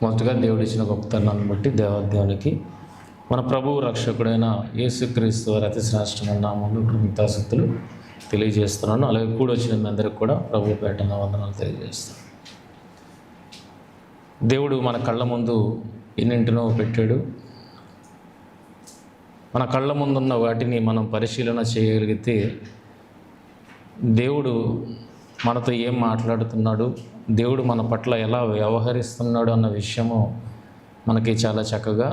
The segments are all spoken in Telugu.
మొదటగా దేవుడు ఇచ్చిన గొప్ప తరుణాన్ని బట్టి దేవాదేవునికి మన ప్రభువు రక్షకుడైన యేసుక్రీస్తు వారి అతి శ్రేష్టమైన నామములో కృతజ్ఞతాస్తుతులు తెలియజేస్తున్నాను. అలాగే కూడా వచ్చిన మీ అందరికి కూడా ప్రభు పేటన వందనాలు తెలియజేస్తాను. దేవుడు మన కళ్ళ ముందు ఎన్నింటినో పెట్టాడు. మన కళ్ళ ముందున్న వాటిని మనం పరిశీలన చేయగలిగితే దేవుడు మనతో ఏం మాట్లాడుతున్నాడు, దేవుడు మన పట్ల ఎలా వ్యవహరిస్తున్నాడు అన్న విషయము మనకి చాలా చక్కగా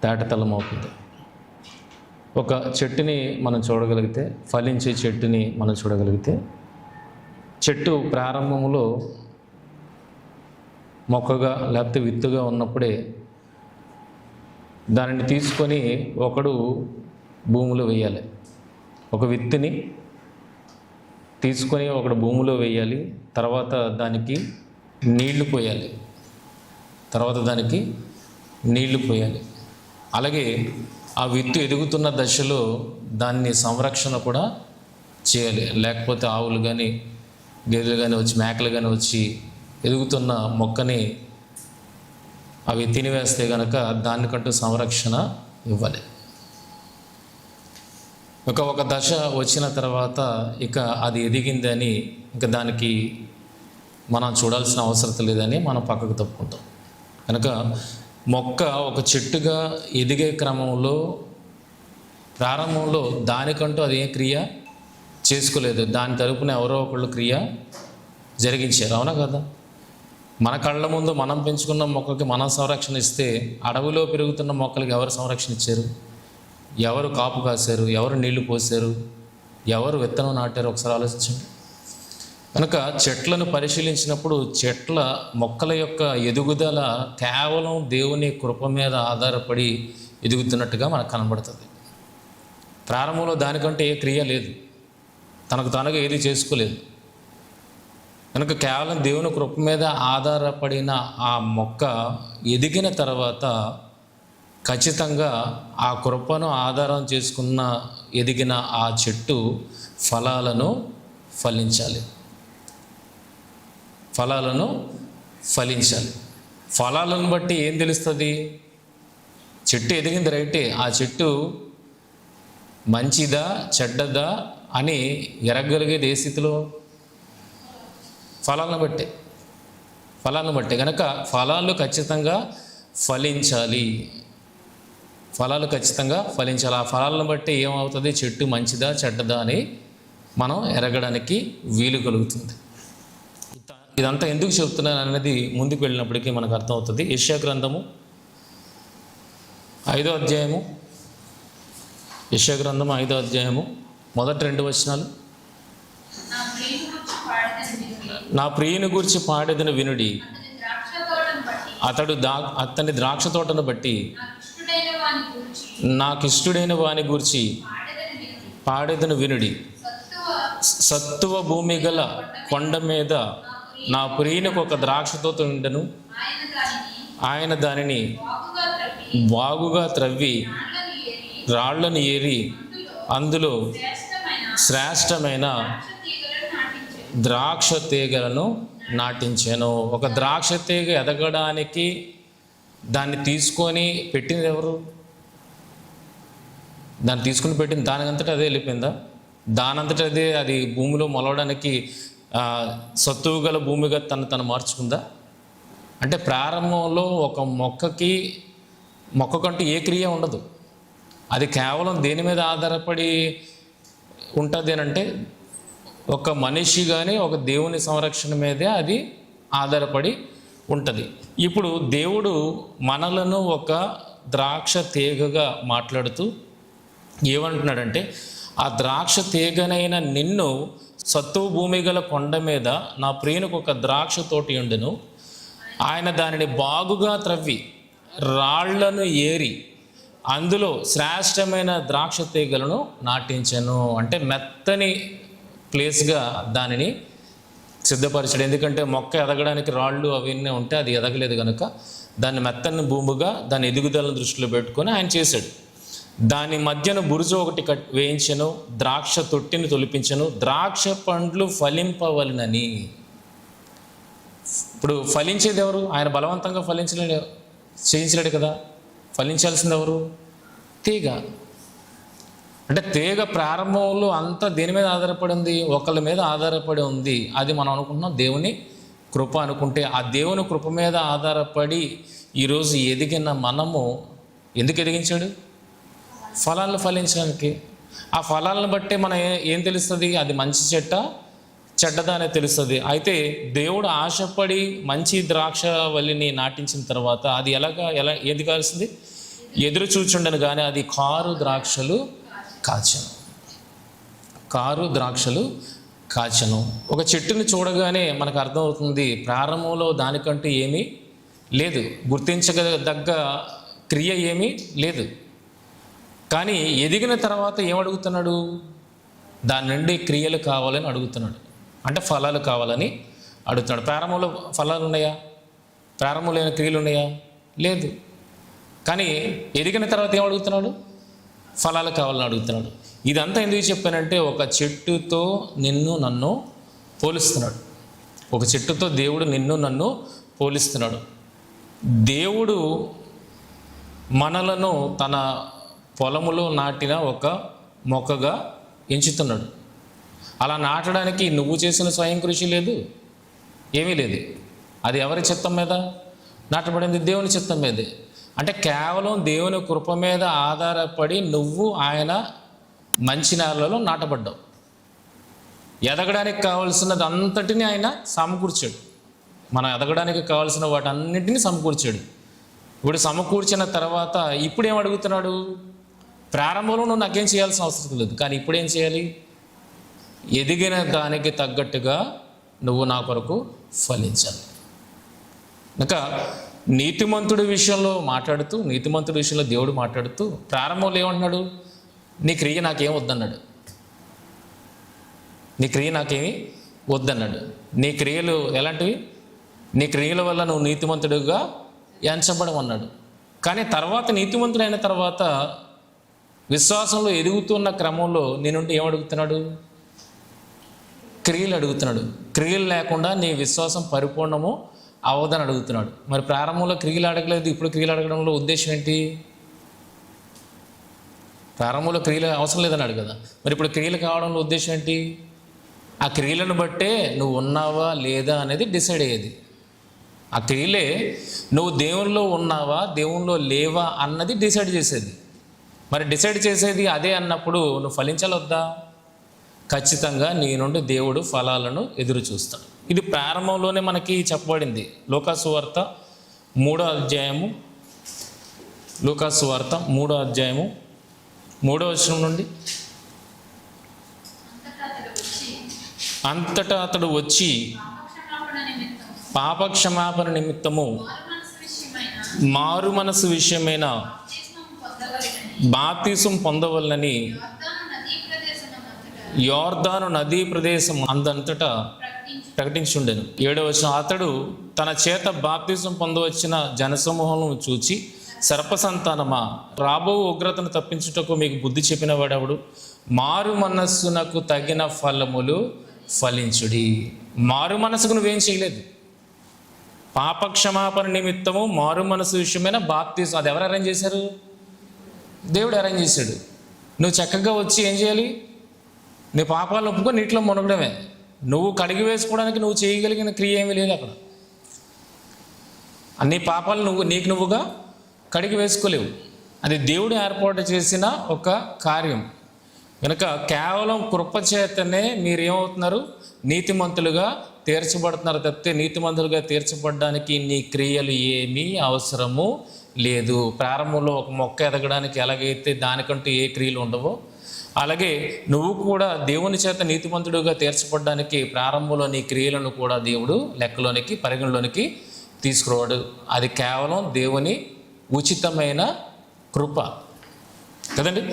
తేటతెల్లమవుతుంది. ఒక చెట్టుని మనం చూడగలిగితే, ఫలించే చెట్టుని మనం చూడగలిగితే, చెట్టు ప్రారంభంలో మొక్కగా లేకపోతే విత్తుగా ఉన్నప్పుడే దానిని తీసుకొని ఒకడు భూమిలో వేయాలి. ఒక విత్తుని తీసుకొని ఒకడు భూమిలో వేయాలి. తర్వాత దానికి నీళ్లు పోయాలి. అలాగే ఆ విత్తు ఎదుగుతున్న దశలో దాన్ని సంరక్షణ కూడా చేయాలి. లేకపోతే ఆవులు కానీ గేదెలు కానీ వచ్చి, మేకలు కానీ వచ్చి ఎదుగుతున్న మొక్కని అవి తినివేస్తే కనుక దానికంటూ సంరక్షణ ఇవ్వాలి. ఒక దశ వచ్చిన తర్వాత ఇక అది ఎదిగిందని ఇంకా దానికి మనం చూడాల్సిన అవసరం లేదని మనం పక్కకు తప్పుకుంటాం. కనుక మొక్క ఒక చెట్టుగా ఎదిగే క్రమంలో ప్రారంభంలో దానికంటూ అది ఏ క్రియ చేసుకోలేదు. దాని తరపున ఎవరో ఒకళ్ళు క్రియ జరిగించారు. అవునా కదా? మన కళ్ళ ముందు మనం పెంచుకున్న మొక్కకి మనం సంరక్షణ ఇస్తే, అడవిలో పెరుగుతున్న మొక్కలకి ఎవరు సంరక్షణ ఇచ్చారు? ఎవరు కాపు కాశారు? ఎవరు నీళ్లు పోసారు? ఎవరు విత్తనం నాటారు? ఒకసారి ఆలోచించండి. కనుక చెట్లను పరిశీలించినప్పుడు మొక్కల యొక్క ఎదుగుదల కేవలం దేవుని కృప మీద ఆధారపడి ఎదుగుతున్నట్టుగా మనకు కనబడుతుంది. ప్రారంభంలో దానికంటే ఏ క్రియ లేదు, తనకు తానుగా ఏది చేసుకోలేదు. కనుక కేవలం దేవుని కృప మీద ఆధారపడిన ఆ మొక్క ఎదిగిన తర్వాత ఖచ్చితంగా ఆ కృపను ఆధారం చేసుకున్న ఎదిగిన ఆ చెట్టు ఫలాలను ఫలించాలి. ఫలాలను బట్టి ఏం తెలుస్తుంది? చెట్టు ఎదిగింది రైటే, ఆ చెట్టు మంచిదా చెడ్డదా అని ఎరగగలిగేది ఏ స్థితిలో? ఫలాలను బట్టే. కనుక ఫలాలు ఖచ్చితంగా ఫలించాలి. ఆ ఫలాలను బట్టి ఏమవుతుంది? చెట్టు మంచిదా చెడ్డదా అని మనం ఎరగడానికి వీలు కలుగుతుంది. ఇదంతా ఎందుకు చెప్తున్నాను అనేది ముందుకు వెళ్ళినప్పటికీ మనకు అర్థమవుతుంది. యెషయా గ్రంథము 5వ అధ్యాయము మొదటి 2 వచనాలు. నా ప్రియుని గూర్చి పాడెదను వినుడి, అతని ద్రాక్ష తోటను బట్టి నాకిష్టుడైన వాని గూర్చి పాడెదను వినుడి. సత్తువ భూమి గల కొండ మీద నా ప్రియునికి ఒక ద్రాక్ష తోట ఉండెను. ఆయన దానిని బాగుగా త్రవ్వి రాళ్లను ఏరి అందులో శ్రేష్టమైన ద్రాక్ష తీగలను నాటించాను. ఒక ద్రాక్ష తీగ ఎదగడానికి దాన్ని తీసుకొని పెట్టింది ఎవరు? దాన్ని తీసుకుని పెట్టింది దానికంతటా అదే వెళ్ళిపోయిందా? దానంతటా అదే అది భూమిలో మొలవడానికి సత్తువు గల భూమిగా తను మార్చుకుందా? అంటే ప్రారంభంలో ఒక మొక్కకంటూ ఏ క్రియ ఉండదు. అది కేవలం దేని మీద ఆధారపడి ఉంటుంది అని అంటే ఒక మనిషి కానీ ఒక దేవుని సంరక్షణ మీదే అది ఆధారపడి ఉంటుంది. ఇప్పుడు దేవుడు మనలను ఒక ద్రాక్ష తీగగా మాట్లాడుతూ ఏమంటున్నాడంటే, ఆ ద్రాక్ష తీగనైన నిన్ను సత్తువ భూమి గల కొండ మీద నా ప్రియునికి ఒక ద్రాక్ష తోటి ఉండెను. ఆయన దానిని బాగుగా త్రవ్వి రాళ్లను ఏరి అందులో శ్రేష్టమైన ద్రాక్ష తీగలను నాటించాను. అంటే మెత్తని ప్లేస్గా దానిని సిద్ధపరిచాడు. ఎందుకంటే మొక్క ఎదగడానికి రాళ్ళు అవన్నీ ఉంటే అది ఎదగలేదు కనుక దాన్ని మెత్తని భూమిగా దాని ఎదుగుదలను దృష్టిలో పెట్టుకొని ఆయన చేశాడు. దాని మధ్యన బురుజు ఒకటి వేయించెను, ద్రాక్ష తొట్టిని తొలిపించెను, ద్రాక్ష పండ్లు ఫలింపవలనని. ఇప్పుడు ఫలించేది ఎవరు? ఆయన బలవంతంగా చేయించలేడు కదా. ఫలించాల్సింది ఎవరు? తీగ. అంటే తీగ ప్రారంభంలో అంతా దేని మీద ఆధారపడి ఉంది? ఒకళ్ళ మీద ఆధారపడి ఉంది. అది మనం అనుకుంటున్నాం దేవుని కృప అనుకుంటే, ఆ దేవుని కృప మీద ఆధారపడి ఈరోజు ఎదిగిన మనము ఎందుకు ఎదిగించాడు? ఫలాలను ఫలించడానికి. ఆ ఫలాలను బట్టే మనం ఏం తెలుస్తుంది? అది మంచి చెడ్డదా అనేది తెలుస్తుంది. అయితే దేవుడు ఆశపడి మంచి ద్రాక్షవల్లిని నాటించిన తర్వాత అది ఏది కాల్సింది? ఎదురు చూచుండను కానీ అది కారు ద్రాక్షలు కాచను. ఒక చెట్టుని చూడగానే మనకు అర్థమవుతుంది ప్రారంభంలో దానికంటూ ఏమీ లేదు, గుర్తించదగ్గ క్రియ ఏమీ లేదు. కానీ ఎదిగిన తర్వాత ఏమడుగుతున్నాడు? దాని నుండి క్రియలు కావాలని అడుగుతున్నాడు. అంటే ఫలాలు కావాలని అడుగుతున్నాడు. ప్రారంభంలో ఫలాలు ఉన్నాయా? ప్రారంభంలో ఏమైనా క్రియలు ఉన్నాయా? లేదు. కానీ ఎదిగిన తర్వాత ఏమడుగుతున్నాడు? ఫలాలు కావాలని అడుగుతున్నాడు. ఇదంతా ఎందుకు చెప్పానంటే, ఒక చెట్టుతో నన్ను పోలిస్తున్నాడు. ఒక చెట్టుతో దేవుడు నన్ను పోలిస్తున్నాడు. దేవుడు మనలను తన పొలములో నాటిన ఒక మొక్కగా ఎంచుతున్నాడు. అలా నాటడానికి నువ్వు చేసిన స్వయం కృషి లేదు, ఏమీ లేదు. అది ఎవరి చిత్తం మీద నాటబడింది? దేవుని చిత్తం మీదే. అంటే కేవలం దేవుని కృప మీద ఆధారపడి నువ్వు ఆయన మంచి నేలలో నాటబడ్డావు. ఎదగడానికి కావలసినది అంతటినీ ఆయన సమకూర్చాడు. మనం ఎదగడానికి కావాల్సిన వాటన్నిటినీ సమకూర్చాడు. ఇప్పుడు సమకూర్చిన తర్వాత ఇప్పుడు ఏం అడుగుతున్నాడు? ప్రారంభంలో నువ్వు నాకేం చేయాల్సిన అవసరం లేదు, కానీ ఇప్పుడు ఏం చేయాలి? ఎదిగిన దానికి తగ్గట్టుగా నువ్వు నా కొరకు ఫలించాలి. ఇంకా నీతిమంతుడి విషయంలో దేవుడు మాట్లాడుతూ ప్రారంభంలో ఏమంటున్నాడు? నీ క్రియ నాకేం వద్దన్నాడు. నీ క్రియలు ఎలాంటివి? నీ క్రియల వల్ల నువ్వు నీతిమంతుడిగా ఎంచబడమన్నాడు. కానీ తర్వాత నీతిమంతుడైన తర్వాత విశ్వాసంలో ఎదుగుతున్న క్రమంలో నీ నుండి ఏమడుగుతున్నాడు? క్రియలు అడుగుతున్నాడు. క్రియలు లేకుండా నీ విశ్వాసం పరిపూర్ణము అవదని అడుగుతున్నాడు. మరి ప్రారంభంలో క్రియలు అడగలేదు, ఇప్పుడు క్రియలు అడగడంలో ఉద్దేశం ఏంటి? ప్రారంభంలో క్రియలు అవసరం లేదన్నాడు కదా, మరి ఇప్పుడు క్రియలు కావడంలో ఉద్దేశం ఏంటి? ఆ క్రియలను బట్టే నువ్వు ఉన్నావా లేదా అనేది డిసైడ్ అయ్యేది. ఆ క్రియలే నువ్వు దేవునిలో ఉన్నావా దేవునిలో లేవా అన్నది డిసైడ్ చేసేది. మరి డిసైడ్ చేసేది అదే అన్నప్పుడు నువ్వు ఫలించాలొద్దా? ఖచ్చితంగా నీ నుండి దేవుడు ఫలాలను ఎదురు చూస్తాడు. ఇది ప్రారంభంలోనే మనకి చెప్పబడింది. లూకాసు వార్త 3వ అధ్యాయము 3వ వచనం నుండి, అంతటా అతడు వచ్చి పాపక్షమాపణ నిమిత్తము మారు మనసు విషయమైన బాప్తిసం పొందవలనని యోర్దాను నదీ ప్రదేశం అందంతటా ప్రకటించుండెను. 7వ వచనం, అతడు తన చేత బాప్తిసం పొందవచ్చిన జనసమూహం చూచి సర్పసంతానమా, రాబో ఉగ్రతను తప్పించుటకు మీకు బుద్ధి చెప్పిన వాడెవడు? మారు మనస్సునకు తగిన ఫలములు ఫలించుడి. మారు మనసుకు నువ్వేం చేయలేదు. పాపక్షమాపణ నిమిత్తము మారు మనసు విషయమైన బాప్తిసం, అది ఎవరు అరేంజ్ చేశారు? దేవుడు అరేంజ్ చేశాడు. నువ్వు చక్కగా వచ్చి ఏం చేయాలి? నీ పాపాలను ఒప్పుకొని నీటిలో మునగడమే. నువ్వు కడిగి వేసుకోవడానికి నువ్వు చేయగలిగిన క్రియ ఏమీ లేదు అక్కడ. అన్ని పాపాలు నీకు నువ్వుగా కడిగి వేసుకోలేవు. అది దేవుడు ఏర్పాటు చేసిన ఒక కార్యం కనుక కేవలం కృప చేతనే మీరు ఏమవుతున్నారు? నీతిమంతులుగా తీర్చబడుతున్నారు తప్పితే నీతిమంతులుగా తీర్చబడడానికి నీ క్రియలు ఏమీ అవసరము లేదు. ప్రారంభంలో ఒక మొక్క ఎదగడానికి ఎలాగైతే దానికంటూ ఏ క్రియలు ఉండవో, అలాగే నువ్వు కూడా దేవుని చేత నీతిమంతుడుగా తీర్చబడడానికి ప్రారంభంలో నీ క్రియలను కూడా దేవుడు లెక్కలోనికి పరిగణలోనికి తీసుకురావాడు. అది కేవలం దేవుని ఉచితమైన కృప కదండి.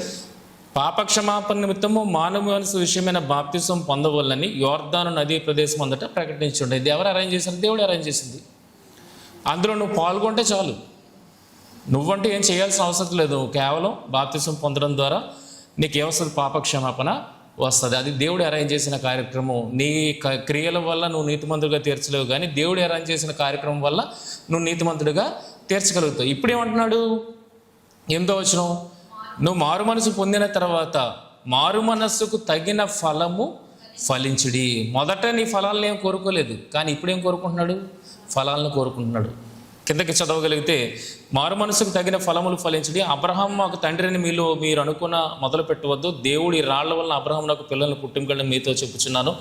పాపక్షమాపణ నిమిత్తము మానవ మనసు విషయమైన బాప్తిసం పొందవలని యోర్దాను నదీ ప్రదేశం అంతటా ప్రకటించుండే. ఇది ఎవరు అరేంజ్ చేశారు? దేవుడు అరేంజ్ చేసింది. అందులో నువ్వు పాల్గొంటే చాలు. నువ్వంటే ఏం చేయాల్సిన అవసరం లేదు. కేవలం బాప్తిసం పొందడం ద్వారా నీకు ఏ వస్తుంది? పాపక్షమాపణ వస్తుంది. అది దేవుడు అరేంజ్ చేసిన కార్యక్రమం. నీ క్రియల వల్ల నువ్వు నీతిమంతుడిగా తీర్చలేవు, కానీ దేవుడు అరేంజ్ చేసిన కార్యక్రమం వల్ల నువ్వు నీతిమంతుడిగా తీర్చగలుగుతావు. ఇప్పుడు ఏమంటున్నాడు? 8వ వచనం, నువ్వు మారు మనసు పొందిన తర్వాత మారు మనస్సుకు తగిన ఫలము ఫలించుడి. మొదట నీ ఫలాలను ఏం కోరుకోలేదు, కానీ ఇప్పుడు ఏం కోరుకుంటున్నాడు? ఫలాలను కోరుకుంటున్నాడు. కిందకి చదవగలిగితే, మారు మనసుకు తగిన ఫలములు ఫలించడి. అబ్రహాం మాకు తండ్రిని మీరు అనుకున్న మొదలు పెట్టవద్దు. దేవుడి రాళ్ల వలన అబ్రహాం నాకు పిల్లలను పుట్టింకలని మీతో చెప్పుచున్నాను.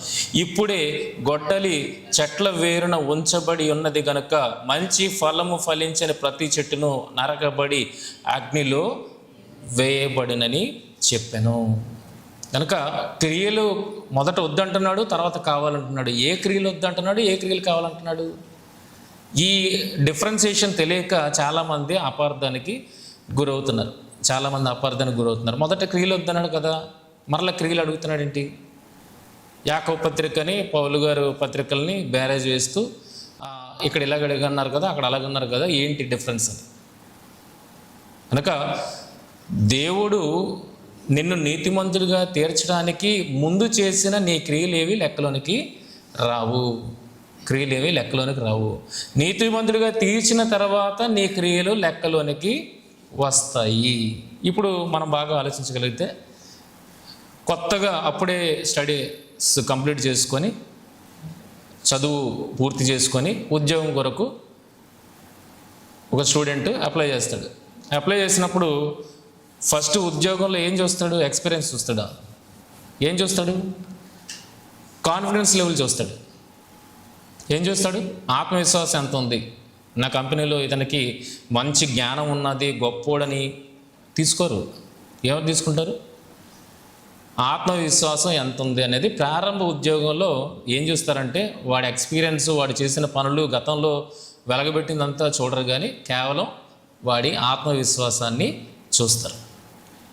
ఇప్పుడే గొడ్డలి చెట్ల వేరున ఉంచబడి ఉన్నది గనుక మంచి ఫలము ఫలించని ప్రతి చెట్టును నరకబడి అగ్నిలో వేయబడినని చెప్పాను. కనుక క్రియలు మొదట వద్దంటున్నాడు, తర్వాత కావాలంటున్నాడు. ఏ క్రియలు వద్దంటున్నాడు, ఏ క్రియలు కావాలంటున్నాడు? ఈ డిఫరెన్సియేషన్ తెలియక చాలామంది అపార్థానికి గురవుతున్నారు. మొదట క్రియలు వద్దన్నాడు కదా, మరలా క్రియలు అడుగుతున్నాడు ఏంటి? యాకోబు పత్రికని, పౌలు గారు పత్రికల్ని బ్యారేజ్ వేస్తూ ఇక్కడ ఇలాగ అన్నారు కదా, అక్కడ అలాగన్నారు కదా, ఏంటి డిఫరెన్స్ అని. కనుక దేవుడు నిన్ను నీతిమంతుడిగా తీర్చడానికి ముందు చేసిన నీ క్రియలేవి లెక్కలోనికి రావు. నీతిమంతుడిగా తీర్చిన తర్వాత నీ క్రియలు లెక్కలోనికి వస్తాయి. ఇప్పుడు మనం బాగా ఆలోచించగలిగితే, కొత్తగా అప్పుడే స్టడీస్ కంప్లీట్ చేసుకొని, చదువు పూర్తి చేసుకొని ఉద్యోగం కొరకు ఒక స్టూడెంట్ అప్లై చేస్తాడు. అప్లై చేసినప్పుడు ఫస్ట్ ఉద్యోగంలో ఏం చూస్తాడు? ఎక్స్పీరియన్స్ చూస్తాడా? ఏం చూస్తాడు? కాన్ఫిడెన్స్ లెవెల్ చూస్తాడు. ఏం చూస్తాడు? ఆత్మవిశ్వాసం ఎంత ఉంది, నా కంపెనీలో ఇతనికి మంచి జ్ఞానం ఉన్నది, గొప్పోడని తీసుకోరు. ఎవరు తీసుకుంటారు? ఆత్మవిశ్వాసం ఎంత ఉంది అనేది ప్రారంభ ఉద్యోగంలో ఏం చూస్తారంటే, వాడి ఎక్స్పీరియన్స్, వాడు చేసిన పనులు, గతంలో వెలగబెట్టిందంతా చూడరు, కానీ కేవలం వాడి ఆత్మవిశ్వాసాన్ని చూస్తారు.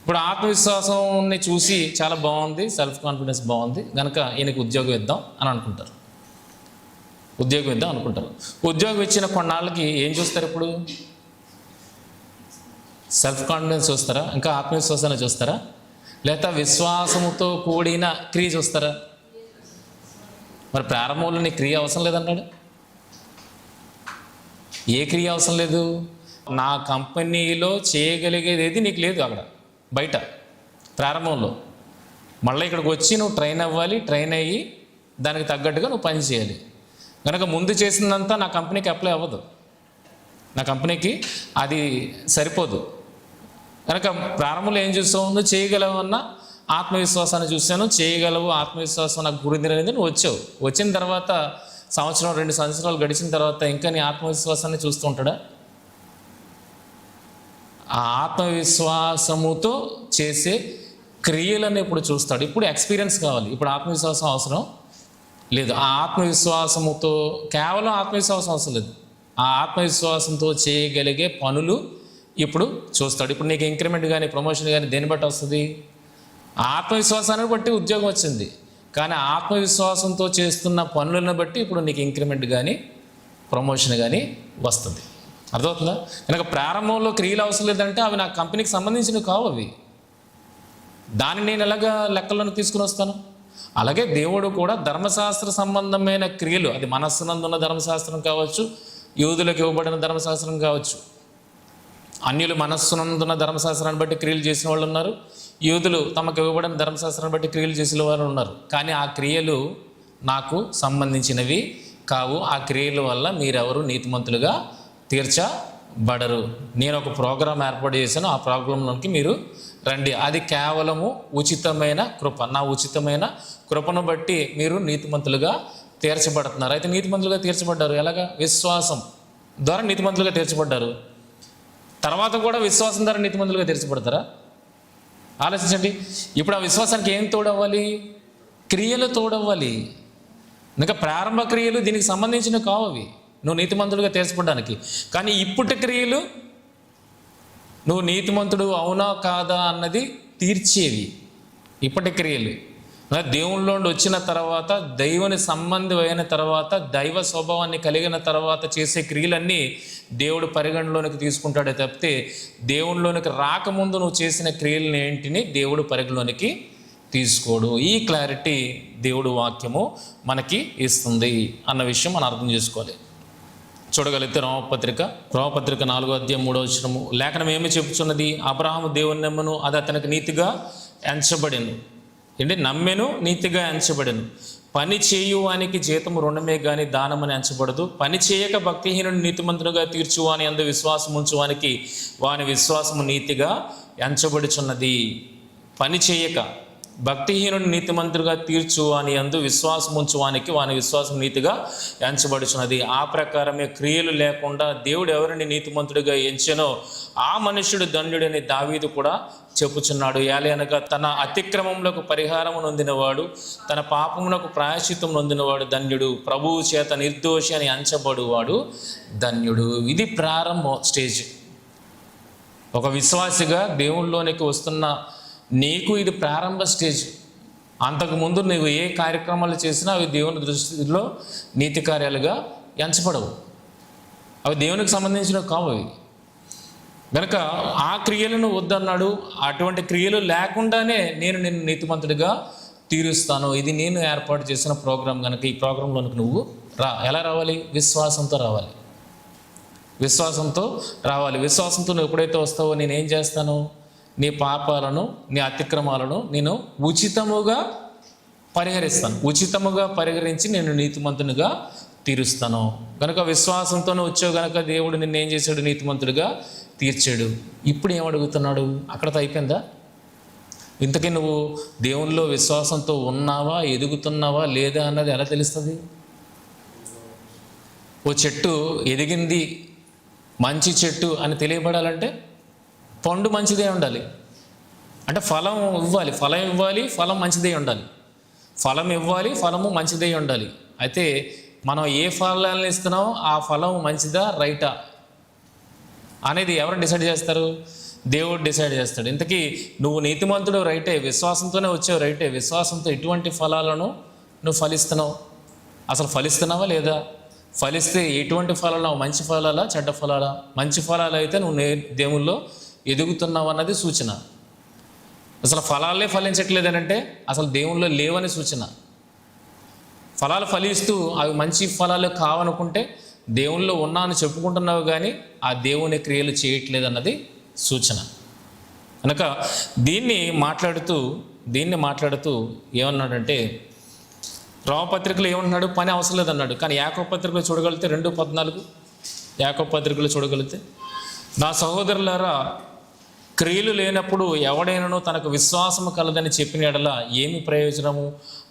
ఇప్పుడు ఆత్మవిశ్వాసాన్ని చూసి చాలా బాగుంది, సెల్ఫ్ కాన్ఫిడెన్స్ బాగుంది కనుక ఈయనకి ఉద్యోగం ఇద్దాం అని అనుకుంటారు. ఉద్యోగం ఇచ్చిన కొన్నాళ్ళకి ఏం చూస్తారు? ఇప్పుడు సెల్ఫ్ కాన్ఫిడెన్స్ చూస్తారా? ఇంకా ఆత్మవిశ్వాసాన్ని చూస్తారా? లేదా విశ్వాసముతో కూడిన క్రియ చూస్తారా? మరి ప్రారంభంలో నీ క్రియ అవసరం లేదన్నాడు. ఏ క్రియ అవసరం లేదు? నా కంపెనీలో చేయగలిగేది ఏది నీకు లేదు అక్కడ బయట ప్రారంభంలో. మళ్ళీ ఇక్కడికి వచ్చి నువ్వు ట్రైన్ అవ్వాలి, ట్రైన్ అయ్యి దానికి తగ్గట్టుగా నువ్వు పని చేయాలి. కనుక ముందు చేసిందంతా నా కంపెనీకి అప్లై అవ్వదు, నా కంపెనీకి అది సరిపోదు. కనుక ప్రారంభంలో ఏం చూసావు? నువ్వు చేయగలవు అన్న ఆత్మవిశ్వాసాన్ని చూశాను, చేయగలవు, ఆత్మవిశ్వాసం నాకు గురింది అనేది నువ్వు వచ్చావు. వచ్చిన తర్వాత సంవత్సరం 2 సంవత్సరాలు గడిచిన తర్వాత ఇంకా నీ ఆత్మవిశ్వాసాన్ని చూస్తూ ఉంటాడా? ఆ ఆత్మవిశ్వాసముతో చేసే క్రియలను ఇప్పుడు చూస్తాడు. ఇప్పుడు ఎక్స్పీరియన్స్ కావాలి, ఇప్పుడు ఆత్మవిశ్వాసం అవసరం లేదు. ఆ ఆత్మవిశ్వాసముతో, కేవలం ఆత్మవిశ్వాసం అవసరం లేదు, ఆ ఆత్మవిశ్వాసంతో చేయగలిగే పనులు ఇప్పుడు చూస్తాడు. ఇప్పుడు నీకు ఇంక్రిమెంట్ కానీ ప్రమోషన్ కానీ దేన్ని బట్టి వస్తుంది? ఆత్మవిశ్వాసాన్ని బట్టి ఉద్యోగం వచ్చింది, కానీ ఆత్మవిశ్వాసంతో చేస్తున్న పనులను బట్టి ఇప్పుడు నీకు ఇంక్రిమెంట్ కానీ ప్రమోషన్ కానీ వస్తుంది. అర్థమవుతుందా? కనుక ప్రారంభంలో క్రియలు అవసరం లేదంటే అవి నా కంపెనీకి సంబంధించినవి కావు. అవి దాన్ని నేను ఎలాగా లెక్కలను తీసుకుని వస్తాను? అలాగే దేవుడు కూడా ధర్మశాస్త్ర సంబంధమైన క్రియలు, అది మనస్సునందున్న ధర్మశాస్త్రం కావచ్చు, యూదులకు ఇవ్వబడిన ధర్మశాస్త్రం కావచ్చు. అన్యులు మనస్సునందున్న ధర్మశాస్త్రాన్ని బట్టి క్రియలు చేసిన వాళ్ళు ఉన్నారు, యూదులు తమకు ఇవ్వబడిన ధర్మశాస్త్రాన్ని బట్టి క్రియలు చేసిన వారు ఉన్నారు. కానీ ఆ క్రియలు నాకు సంబంధించినవి కావు. ఆ క్రియల వల్ల మీరెవరు నీతిమంతులుగా తీర్చబడరు. నేను ఒక ప్రోగ్రాం ఏర్పాటు చేశాను, ఆ ప్రోగ్రాంలోకి మీరు రండి. అది కేవలము ఉచితమైన కృప, నా ఉచితమైన కృపను బట్టి మీరు నీతిమంతులుగా తీర్చబడుతున్నారు. అయితే నీతిమంతులుగా తీర్చబడ్డారు ఎలాగా? విశ్వాసం ద్వారా నీతిమంతులుగా తీర్చబడ్డారు. తర్వాత కూడా విశ్వాసం ద్వారా నీతిమంతులుగా తీర్చబడతారా? ఆలోచించండి. ఇప్పుడు ఆ విశ్వాసానికి ఏం తోడవ్వాలి? క్రియలు తోడవ్వాలి. ఇంకా ప్రారంభ క్రియలు దీనికి సంబంధించినవి కావు అవి నువ్వు నీతిమంతుడిగా తీర్చబడడానికి. కానీ ఇప్పటి క్రియలు నువ్వు నీతిమంతుడు అవునా కాదా అన్నది తీర్చేవి. ఇప్పటి క్రియలు దేవునిలో వచ్చిన తర్వాత, దైవుని సంబంధం అయిన తర్వాత, దైవ స్వభావాన్ని కలిగిన తర్వాత చేసే క్రియలన్నీ దేవుడు పరిగణలోనికి తీసుకుంటాడే తప్పితే దేవునిలోనికి రాకముందు నువ్వు చేసిన క్రియలను ఏంటిని దేవుడు పరిగణలోనికి తీసుకోడు. ఈ క్లారిటీ దేవుడు వాక్యము మనకి ఇస్తుంది అన్న విషయం మనం అర్థం చేసుకోవాలి. చూడగలిగితే రోమపత్రిక 4:3 లేఖనం ఏమి చెప్పుచున్నది? అబ్రహాము దేవుని నమ్మెను, అది అతనికి నీతిగా ఎంచబడెను. నమ్మెను, నీతిగా ఎంచబడెను. పని చేయువానికి జీతము రుణమే గాని దానమని ఎంచబడదు. పని చేయక భక్తిహీనుని నీతిమంతునిగా తీర్చువాని అందు విశ్వాసం ఉంచువానికి వాని విశ్వాసము నీతిగా ఎంచబడుచున్నది. పని చేయక భక్తిహీనుని నీతిమంతుడిగా తీర్చువాని అందు విశ్వాసం ఉంచువానికి వాని విశ్వాసం నీతిగా ఎంచబడుచున్నది. ఆ ప్రకారమే క్రియలు లేకుండా దేవుడు ఎవరిని నీతిమంతుడిగా ఎంచెనో ఆ మనుష్యుడు ధన్యుడని దావీదు కూడా చెప్పుచున్నాడు. ఏలయనగా తన అతిక్రమములకు పరిహారము నొందినవాడు, తన పాపమునకు ప్రాయశ్చిత్తం నొందినవాడు ధన్యుడు. ప్రభువు చేత నిర్దోషి అని ఎంచబడువాడు ధన్యుడు. ఇది ప్రారంభ స్టేజ్. ఒక విశ్వాసిగా దేవుళ్ళలోనికి వస్తున్న నీకు ఇది ప్రారంభ స్టేజ్. అంతకుముందు నువ్వు ఏ కార్యక్రమాలు చేసినా అవి దేవుని దృష్టిలో నీతి కార్యాలుగా ఎంచబడవు. అవి దేవునికి సంబంధించినవి కావు. అవి కనుక ఆ క్రియలను వద్దన్నాడు. అటువంటి క్రియలు లేకుండానే నేను నిన్ను నీతిమంతుడిగా తీరుస్తాను. ఇది నేను ఏర్పాటు చేసిన ప్రోగ్రాం. కనుక ఈ ప్రోగ్రాంలోనికి నువ్వు ఎలా రావాలి? విశ్వాసంతో రావాలి. విశ్వాసంతో రావాలి. విశ్వాసంతో నువ్వు ఎప్పుడైతే వస్తావో నేనేం చేస్తాను? నీ పాపాలను, నీ అతిక్రమాలను నేను ఉచితముగా పరిహరిస్తాను. ఉచితముగా పరిహరించి నేను నీతిమంతునిగా తీరుస్తాను. కనుక విశ్వాసంతోనే వచ్చావు కనుక దేవుడు నిన్ను ఏం చేశాడు? నీతిమంతుడిగా తీర్చాడు. ఇప్పుడు ఏమడుగుతున్నాడు? అక్కడతో అయిపోయిందా? ఇంతకీ నువ్వు దేవునిలో విశ్వాసంతో ఉన్నావా, ఎదుగుతున్నావా లేదా అన్నది ఎలా తెలుస్తుంది? ఓ చెట్టు ఎదిగింది, మంచి చెట్టు అని తెలియబడాలంటే పండు మంచిదే ఉండాలి. అంటే ఫలం ఇవ్వాలి, ఫలం మంచిదే ఉండాలి. ఫలం ఇవ్వాలి, ఫలము మంచిదే ఉండాలి. అయితే మనం ఏ ఫలాలను ఇస్తున్నామో ఆ ఫలం మంచిదా రైటా అనేది ఎవరు డిసైడ్ చేస్తారు? దేవుడు డిసైడ్ చేస్తాడు. ఇంతకీ నువ్వు నీతిమంతుడు రైటే, విశ్వాసంతోనే వచ్చావు రైటే. విశ్వాసంతో ఎటువంటి ఫలాలను నువ్వు ఫలిస్తున్నావు? అసలు ఫలిస్తున్నావా లేదా? ఫలిస్తే ఎటువంటి ఫలాలు? మంచి ఫలాలా, చెడ్డ ఫలాలా? మంచి ఫలాలు అయితే నువ్వు దేవుల్లో ఎదుగుతున్నావు అన్నది సూచన. అసలు ఫలాలే ఫలించట్లేదనంటే అసలు దేవుల్లో లేవని సూచన. ఫలాలు ఫలిస్తూ అవి మంచి ఫలాలు కావనుకుంటే దేవుల్లో ఉన్నా అని చెప్పుకుంటున్నావు కానీ ఆ దేవుని క్రియలు చేయట్లేదు అన్నది సూచన. కనుక దీన్ని మాట్లాడుతూ ఏమన్నాడంటే, రోమపత్రికలో ఏమన్నాడు? పని అవసరం లేదన్నాడు. కానీ యాకోబు పత్రికలో చూడగలిగితే 2:14 యాకోబు పత్రికలో చూడగలిగితే, నా సహోదరులారా, క్రియలు లేనప్పుడు ఎవడైనానో తనకు విశ్వాసము కలదని చెప్పిన ఎడల ఏమి ప్రయోజనము?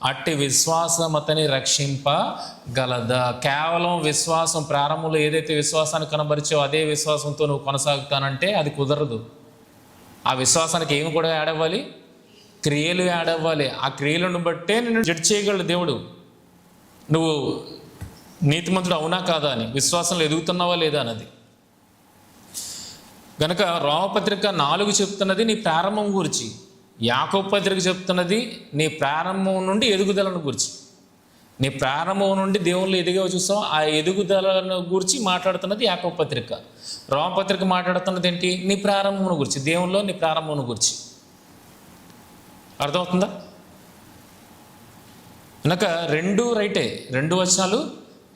అట్టి విశ్వాసం అతని రక్షింపగలదా? కేవలం విశ్వాసం, ప్రారంభంలో ఏదైతే విశ్వాసాన్ని కనబరిచావో అదే విశ్వాసంతో నువ్వు కొనసాగుతానంటే అది కుదరదు. ఆ విశ్వాసానికి ఏమి కూడా యాడ్ అవ్వాలి? క్రియలు యాడ్ అవ్వాలి. ఆ క్రియలను బట్టే నిన్ను జడ్జ్ చేయగలడు దేవుడు. నువ్వు నీతిమంతుడు అవునా కాదా అని, విశ్వాసంలో ఎదుగుతున్నావా లేదా అన్నది. కనుక రోమపత్రిక 4 చెప్తున్నది నీ ప్రారంభం గురించి, యాకోబు పత్రిక చెప్తున్నది నీ ప్రారంభం నుండి ఎదుగుదలను గురించి. నీ ప్రారంభం నుండి దేవుళ్ళు ఎదిగేవో చూస్తావు, ఆ ఎదుగుదలను గురించి మాట్లాడుతున్నది యాకోబు పత్రిక. రోమపత్రిక మాట్లాడుతున్నది ఏంటి? నీ ప్రారంభం గురించి, దేవుల్లో నీ ప్రారంభం గురించి. అర్థమవుతుందా? కనుక 2 రైటే, 2 వచనాలు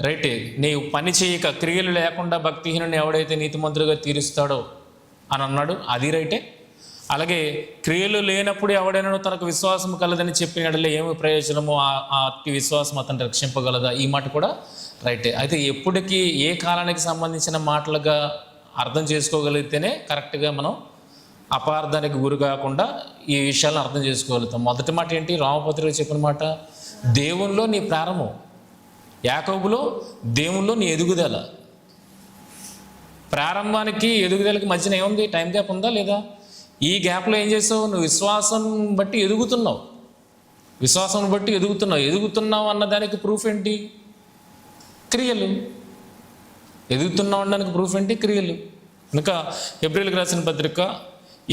రైటే. నీవు పని చేయక క్రియలు లేకుండా భక్తిహీనుని ఎవడైతే నీతిమంతుడిగా తీరుస్తాడో అని అన్నాడు, అది రైటే. అలాగే క్రియలు లేనప్పుడు ఎవడైనా తనకు విశ్వాసం కలదని చెప్పినట్లే ఏమి ప్రయోజనమో ఆ విశ్వాసం అతను రక్షింపగలదా, ఈ మాట కూడా రైటే. అయితే ఎప్పటికీ ఏ కాలానికి సంబంధించిన మాటలుగా అర్థం చేసుకోగలిగితేనే కరెక్ట్గా మనం అపార్థానికి గురి కాకుండా ఈ విషయాలను అర్థం చేసుకోగలుగుతాం. మొదటి మాట ఏంటి? రోమపత్రిక చెప్పిన మాట దేవునిలో నీ ప్రారంభం, యాకోబులో దేవునిలో నీ ఎదుగుదల. ప్రారంభానికి ఎదుగుదలకి మధ్యన ఏముంది? టైం గ్యాప్ ఉందా లేదా? ఈ గ్యాప్లో ఏం చేసావు? నువ్వు విశ్వాసం బట్టి ఎదుగుతున్నావు. ఎదుగుతున్నావు అన్నదానికి ప్రూఫ్ ఏంటి? క్రియలు. ఎదుగుతున్నావు అనడానికి ప్రూఫ్ ఏంటి? క్రియలు. కనుక హెబ్రీయులకు రాసిన పత్రిక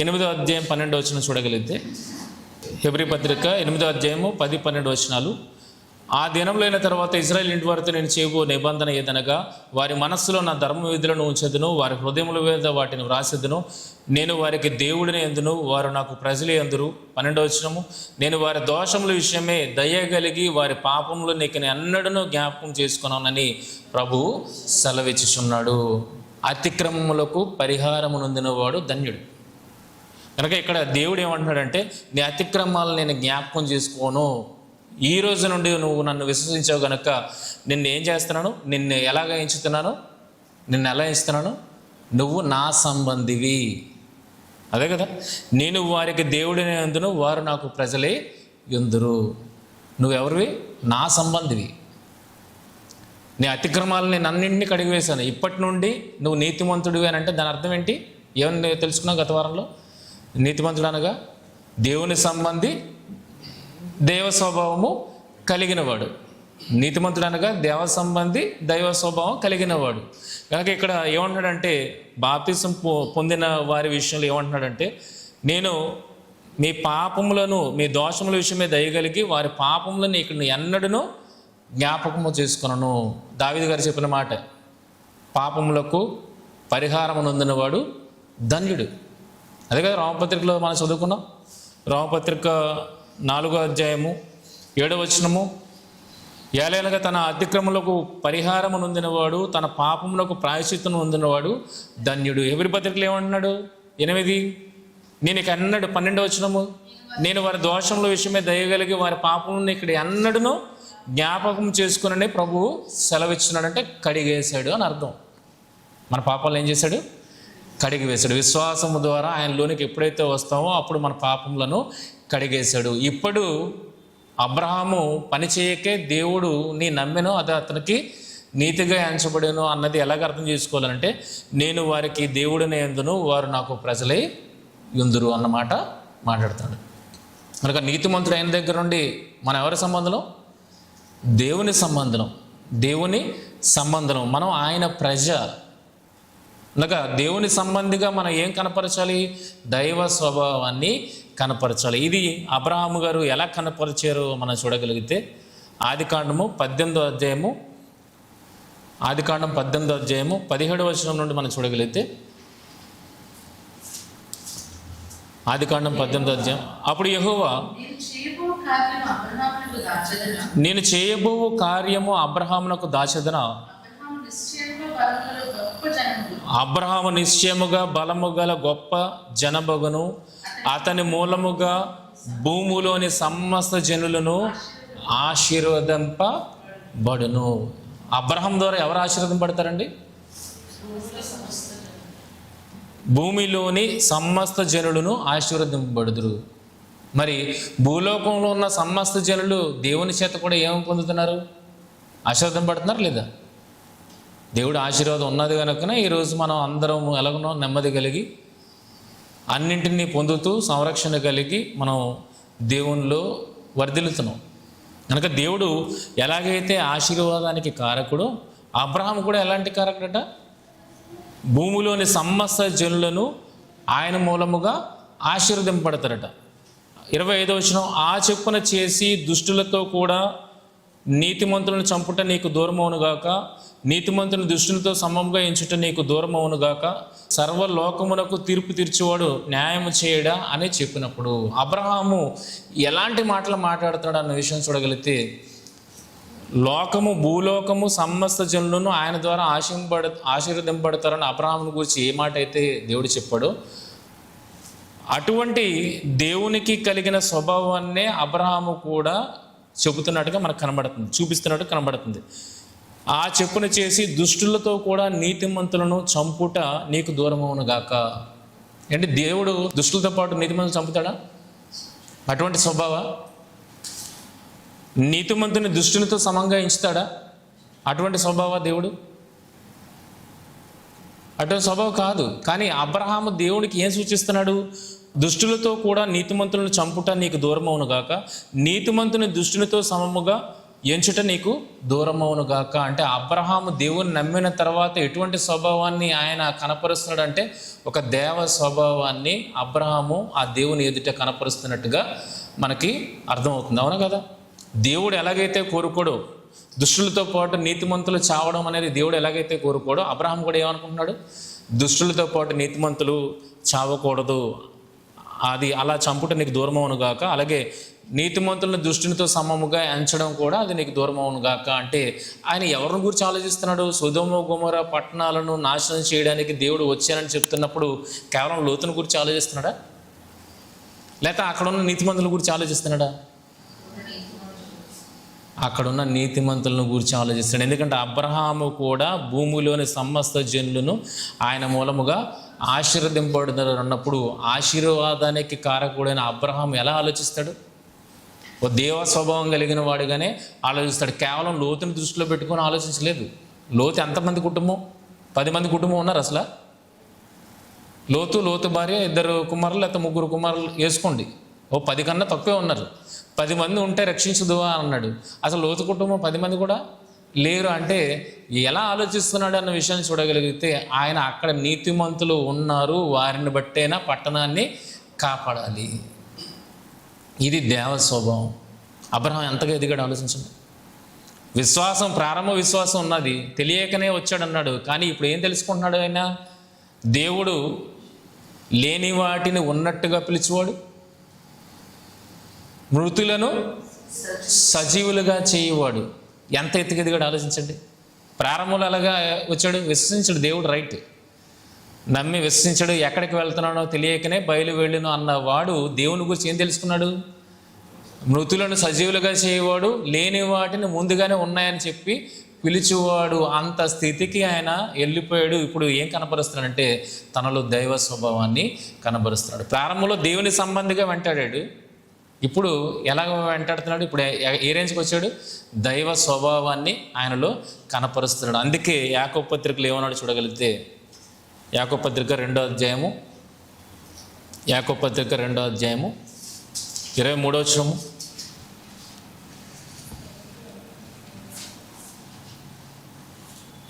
8వ అధ్యాయం 12వ వచనం చూడగలిగితే, హెబ్రీ పత్రిక 8వ అధ్యాయము 10-12 వచనాలు, ఆ దినంలో అయిన తర్వాత ఇశ్రాయేలు ఇంటి వారితో నేను చేయబో నిబంధన ఏదనగా, వారి మనస్సులో నా ధర్మ విధులను ఉంచెదను, వారి హృదయముల మీద వాటిని వ్రాసెదను. నేను వారికి దేవుడిని ఎందును, వారు నాకు ప్రజలే ఎందురు. 12వ వచనము, నేను వారి దోషముల విషయమే దయ కలిగి వారి పాపములు నీకు ఎన్నడూ జ్ఞాపకం చేసుకున్నానని ప్రభువు సెలవిచ్చుచున్నాడు. అతిక్రమములకు పరిహారము నొందినవాడు ధన్యుడు. కనుక ఇక్కడ దేవుడు ఏమంటున్నాడంటే, నీ అతిక్రమాలను నేను జ్ఞాపకం చేసుకోను. ఈ రోజు నుండి నువ్వు నన్ను విశ్వసించావు కనుక నిన్ను ఏం చేస్తున్నాను, నిన్ను ఎలాగ ఎంచుతున్నాను, నిన్ను ఎలా ఎంచుతున్నాను, నువ్వు నా సంబంధివి. అదే కదా, నేను వారికి దేవుడిని ఎందును, వారు నాకు ప్రజలే ఎందురు. నువ్వెవరివి? నా సంబంధివి. నీ అతిక్రమాలను నేను అన్నింటినీ కడిగివేశాను. ఇప్పటి నుండి నువ్వు నీతిమంతుడివి అని అంటే దాని అర్థం ఏంటి? ఏమని తెలుసుకున్నావు గత వారంలో? నీతిమంతుడు అనగా దేవుని సంబంధి, దైవ స్వభావము కలిగినవాడు. నీతిమంతుడు అనగా దేవ సంబంధి, దైవ స్వభావం కలిగినవాడు. కనుక ఇక్కడ ఏమంటున్నాడంటే, బాప్తిసం పొందిన వారి విషయంలో ఏమంటున్నాడంటే, నేను మీ పాపములను, మీ దోషముల విషయమే దయగలిగి వారి పాపములను ఇక్కడ ఎన్నడూ జ్ఞాపకము చేసుకున్నాను. దావీదు గారు చెప్పిన మాట, పాపములకు పరిహారము నొందినవాడు ధన్యుడు. అదే కదా రోమపత్రికలో మనం చదువుకున్నాం. రోమపత్రిక 4వ అధ్యాయము 7వ వచనము, ఏలైనగా తన అతిక్రమములకు పరిహారము నొందినవాడు, తన పాపములకు ప్రాయశ్చిత్తం నొందినవాడు ధన్యుడు. ఎవరి పత్రికలు ఏమంటున్నాడు? 8, నేను ఇక అన్నాడు. 12వ వచనము, నేను వారి దోషముల విషయమే దయగలిగి వారి పాపములను ఇక్కడ ఎన్నడూ జ్ఞాపకం చేసుకుని ప్రభువు సెలవిచ్చినాడంటే కడిగేశాడు అని అర్థం. మన పాపాలు ఏం చేశాడు? కడిగివేశాడు. విశ్వాసము ద్వారా ఆయనలోనికి ఎప్పుడైతే వస్తామో అప్పుడు మన పాపములను కడిగేశాడు. ఇప్పుడు అబ్రహాము పని చేయకే దేవుడు నీ నమ్మెను, అది అతనికి నీతిగా ఎంచబడేను అన్నది ఎలాగ అర్థం చేసుకోవాలంటే, నేను వారికి దేవుడిని ఎందును, వారు నాకు ప్రజలై యుందురు అన్నమాట మాట్లాడతాడు. కనుక నీతిమంతుడు అయిన దగ్గర నుండి మనం ఎవరి సంబంధం? దేవుని సంబంధం. దేవుని సంబంధం. మనం ఆయన ప్రజ. అనగా దేవుని సంబంధిగా మనం ఏం కనపరచాలి? దైవ స్వభావాన్ని కనపరచాలి. ఇది అబ్రహాము గారు ఎలా కనపరిచారో మనం చూడగలిగితే ఆదికాండం 18వ అధ్యాయము 17వ వచనం నుండి మనం చూడగలిగితే, ఆదికాండం 18వ అధ్యాయం, అప్పుడు యెహోవా నేను చేయబోవు కార్యము అబ్రహామునకు దాచెదనా, అబ్రహాము నిశ్చయముగా బలము గల గొప్ప జనబగును, అతని మూలముగా భూమిలోని సమస్త జనులను ఆశీర్వదింపబడును. అబ్రహాం ద్వారా ఎవరు ఆశీర్వదింపడతారండి? భూమిలోని సమస్త జనులను ఆశీర్వదింపబడుదురు. మరి భూలోకంలో ఉన్న సమస్త జనులు దేవుని చేత కూడా ఏమి పొందుతున్నారు? ఆశీర్వదింపబడుతున్నారు లేదా? దేవుడు ఆశీర్వాదం ఉన్నది కనుకనే ఈరోజు మనం అందరం ఎలాగనో నెమ్మది కలిగి అన్నింటినీ పొందుతూ సంరక్షణ కలిగి మనం దేవునిలో వర్ధిల్లుతున్నాం. కనుక దేవుడు ఎలాగైతే ఆశీర్వాదానికి కారకుడో, అబ్రహాము కూడా ఎలాంటి కారకుడట? భూమిలోని సమస్త జనులను ఆయన మూలముగా ఆశీర్వదింపడతారట. 25వ వచనం, ఆ చెప్పున చేసి దుష్టులతో కూడా నీతిమంతులను చంపుట నీకు దూరమవునుగాక, నీతిమంతుని దుష్టులతో సమముగా ఎంచుట నీకు దూరమవునుగాక, సర్వలోకమునకు తీర్పు తీర్చేవాడు న్యాయము చేయడా అని చెప్పినప్పుడు అబ్రహాము ఎలాంటి మాటలు మాట్లాడుతున్నాడు అన్న విషయం చూడగలిగితే, లోకము, భూలోకము, సమస్త జనులను ఆయన ద్వారా ఆశీర్వదింపబడతారని అబ్రహాముని గురించి ఏ మాట అయితే దేవుడు చెప్పాడో, అటువంటి దేవునికి కలిగిన స్వభావాన్నే అబ్రహాము కూడా చెబుతున్నట్టుగా మనకు కనబడుతుంది, చూపిస్తున్నట్టు కనబడుతుంది. ఆ చెప్పున చేసి దుష్టులతో కూడా నీతిమంతులను చంపుట నీకు దూరమవును గాక. అంటే దేవుడు దుష్టులతో పాటు నీతిమంతులను చంపుతాడా? అటువంటి స్వభావ? నీతిమంతుని దుష్టులతో సమంగా ఎంచుతాడా? అటువంటి స్వభావ దేవుడు? అటువంటి స్వభావం కాదు. కానీ అబ్రహాము దేవుడికి ఏం సూచిస్తున్నాడు? దుష్టులతో కూడా నీతిమంతులను చంపుట నీకు దూరమవును గాక, నీతిమంతుని దుష్టునితో సమముగా ఎంచుట నీకు దూరమవును గాక. అంటే అబ్రహాము దేవుని నమ్మిన తర్వాత ఎటువంటి స్వభావాన్ని ఆయన కనపరుస్తున్నాడంటే, ఒక దేవ స్వభావాన్ని అబ్రహాము ఆ దేవుని ఎదుట కనపరుస్తున్నట్టుగా మనకి అర్థమవుతుంది. అవునా కదా? దేవుడు ఎలాగైతే కోరుకోడో, దుష్టులతో పాటు నీతిమంతులు చావడం అనేది దేవుడు ఎలాగైతే కోరుకోడో, అబ్రహాం కూడా ఏమనుకుంటున్నాడు, దుష్టులతో పాటు నీతిమంతులు చావకూడదు, అది అలా చంపుట నీకు దూరం అవును గాక, అలాగే నీతిమంతులను దుష్టునితో సమముగా ఎంచడం కూడా అది నీకు దూరం అవును గాక. అంటే ఆయన ఎవరిని గురించి ఆలోచిస్తున్నాడు? సొదొమ గొమొర్రా పట్టణాలను నాశనం చేయడానికి దేవుడు వచ్చానని చెప్తున్నప్పుడు కేవలం లోతుని గురించి ఆలోచిస్తున్నాడా, లేక అక్కడున్న నీతిమంతుల గురించి ఆలోచిస్తున్నాడా? అక్కడున్న నీతిమంతులను గురించి ఆలోచిస్తున్నాడు. ఎందుకంటే అబ్రహాము కూడా భూమిలోని సమస్త జనులను ఆయన మూలముగా ఆశీర్వదింపబడుతున్నారు అన్నప్పుడు ఆశీర్వాదానికి కారకుడైన అబ్రహాం ఎలా ఆలోచిస్తాడు? ఓ దేవ స్వభావం కలిగిన వాడుగానే ఆలోచిస్తాడు. కేవలం లోతుని దృష్టిలో పెట్టుకొని ఆలోచించలేదు. లోతు ఎంతమంది కుటుంబం? 10 మంది కుటుంబం ఉన్నారు అసలు. లోతు భార్య, 2 కుమారులు లేకపోతే 3 కుమారులు వేసుకోండి, ఓ 10 కన్నా తక్కువే ఉన్నారు. 10 మంది ఉంటే రక్షించుదువా అన్నాడు. అసలు లోతు కుటుంబం 10 మంది కూడా లేరు. అంటే ఎలా ఆలోచిస్తున్నాడు అన్న విషయాన్ని చూడగలిగితే ఆయన అక్కడ నీతిమంతులు ఉన్నారు, వారిని బట్టేనా పట్టణాన్ని కాపాడాలి. ఇది దేవ స్వభావం. అబ్రహాం ఎంతగా ఎదిగాడు ఆలోచించండి. విశ్వాసం, ప్రారంభ విశ్వాసం ఉన్నది, తెలియకనే వచ్చాడన్నాడు. కానీ ఇప్పుడు ఏం తెలుసుకుంటున్నాడు ఆయన? దేవుడు లేని వాటిని ఉన్నట్టుగా పిలిచేవాడు, మృతులను సజీవులుగా చేయవాడు. ఎంత ఎదిగాడు ఆలోచించండి. ప్రారంభంలో అలాగా వచ్చాడు, విశ్వసించాడు దేవుడు, రైట్, నమ్మి విశ్వసించాడు. ఎక్కడికి వెళ్తున్నానో తెలియకనే బయలు వెళ్ళిను అన్నవాడు దేవుని గురించి ఏం తెలుసుకున్నాడు? మృతులను సజీవులుగా చేయవాడు, లేని వాటిని ముందుగానే ఉన్నాయని చెప్పి పిలిచేవాడు. అంత స్థితికి ఆయన వెళ్ళిపోయాడు. ఇప్పుడు ఏం కనపరుస్తున్నాడంటే తనలో దైవ స్వభావాన్ని కనబరుస్తున్నాడు. ప్రారంభంలో దేవుని సంబంధిగా వెంటాడాడు, ఇప్పుడు ఎలా వెంటాడుతున్నాడు? ఇప్పుడు ఏ రేంజ్కి వచ్చాడు? దైవ స్వభావాన్ని ఆయనలో కనపరుస్తున్నాడు. అందుకే యాకోబు పత్రికలో ఏమన్నాడు చూడగలిగితే, యాకోబు పత్రిక 2వ అధ్యాయము, యాకోబు పత్రిక 2వ అధ్యాయము 23వ వచనము,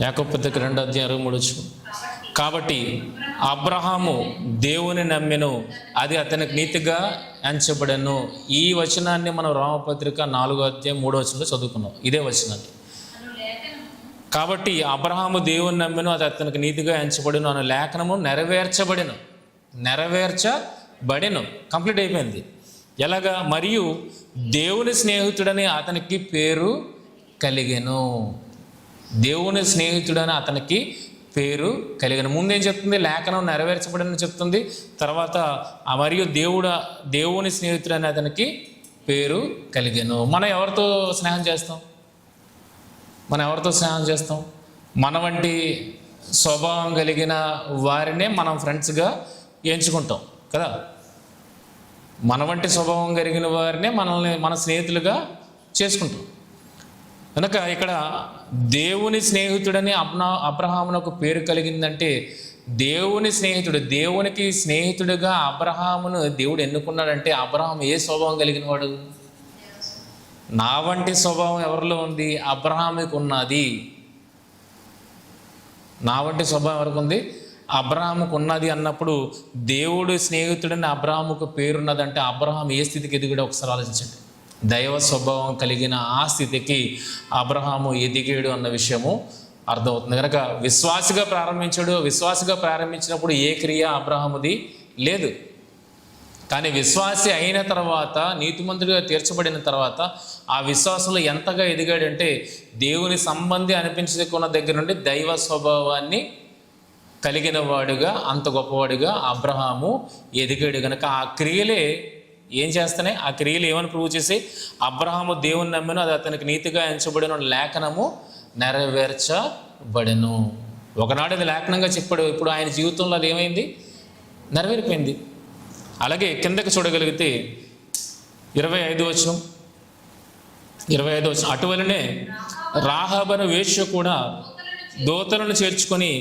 యాకోబు పత్రిక 2వ అధ్యాయం 23వ వచనం. కాబట్టి అబ్రహాము దేవుని నమ్మెను, అది అతనికి నీతిగా ఎంచబడెను. ఈ వచనాన్ని మనం రోమపత్రిక 4వ అధ్యాయం 3వ వచనంలో చదువుకున్నాం, ఇదే వచనాన్ని. కాబట్టి అబ్రహాము దేవుని నమ్మెను, అది అతనికి నీతిగా ఎంచబడెను అనే లేఖనము నెరవేర్చబడెను, కంప్లీట్ అయిపోయింది. ఎలాగా? మరియు దేవుని స్నేహితుడని అతనికి పేరు కలిగెను. దేవుని స్నేహితుడని అతనికి పేరు కలిగెను. ముందేం చెప్తుంది? లేఖనం నెరవేర్చబడని చెప్తుంది. తర్వాత మరియు దేవుని స్నేహితుడని అతనికి పేరు కలిగెను. మనం ఎవరితో స్నేహం చేస్తాం? మన వంటి స్వభావం కలిగిన వారినే మనం ఫ్రెండ్స్గా ఎంచుకుంటాం కదా. మన వంటి స్వభావం కలిగిన వారినే మన స్నేహితులుగా చేసుకుంటాం. కనుక ఇక్కడ దేవుని స్నేహితుడని అబ్రహామునకు పేరు కలిగిందంటే దేవుని స్నేహితుడు, దేవునికి స్నేహితుడిగా అబ్రహామును దేవుడు ఎన్నుకున్నాడంటే అబ్రహాం ఏ స్వభావం కలిగిన వాడు? నా వంటి స్వభావం ఎవరిలో ఉంది? అబ్రహాముకు ఉన్నది. నా వంటి స్వభావం ఎవరికి ఉంది? అబ్రహాముకు ఉన్నది అన్నప్పుడు దేవుడు స్నేహితుడని అబ్రహాముకు పేరున్నదంటే అబ్రహాం ఏ స్థితికి ఎదిగాడో ఒకసారి ఆలోచించండి. దైవ స్వభావం కలిగిన ఆ స్థితికి అబ్రహాము ఎదిగాడు అన్న విషయము అర్థమవుతుంది. కనుక విశ్వాసిగా ప్రారంభించినప్పుడు ఏ క్రియ అబ్రహాముది లేదు. కానీ విశ్వాసి అయిన తర్వాత, నీతిమంతుడిగా తీర్చబడిన తర్వాత ఆ విశ్వాసంలో ఎంతగా ఎదిగాడంటే దేవుని సంబంధి అనిపించుకున్న దగ్గర నుండి దైవ స్వభావాన్ని కలిగిన వాడుగా, అంత గొప్పవాడిగా అబ్రహాము ఎదిగాడు. కనుక ఆ క్రియలే ఏం చేస్తున్నాయి? ఆ క్రియలు ఏమని ప్రూవ్ చేసి అబ్రహాము దేవుని నమ్మెను, అది అతనికి నీతిగా ఎంచబడిన లేఖనము నెరవేర్చబడెను. ఒకనాడు అది లేఖనంగా చెప్పాడు, ఇప్పుడు ఆయన జీవితంలో అది ఏమైంది? నెరవేరిపోయింది. అలాగే కిందకి చూడగలిగితే 25వ వచనం, అటువలనే రాహాబను వేశ్య కూడా దూతలను చేర్చుకొని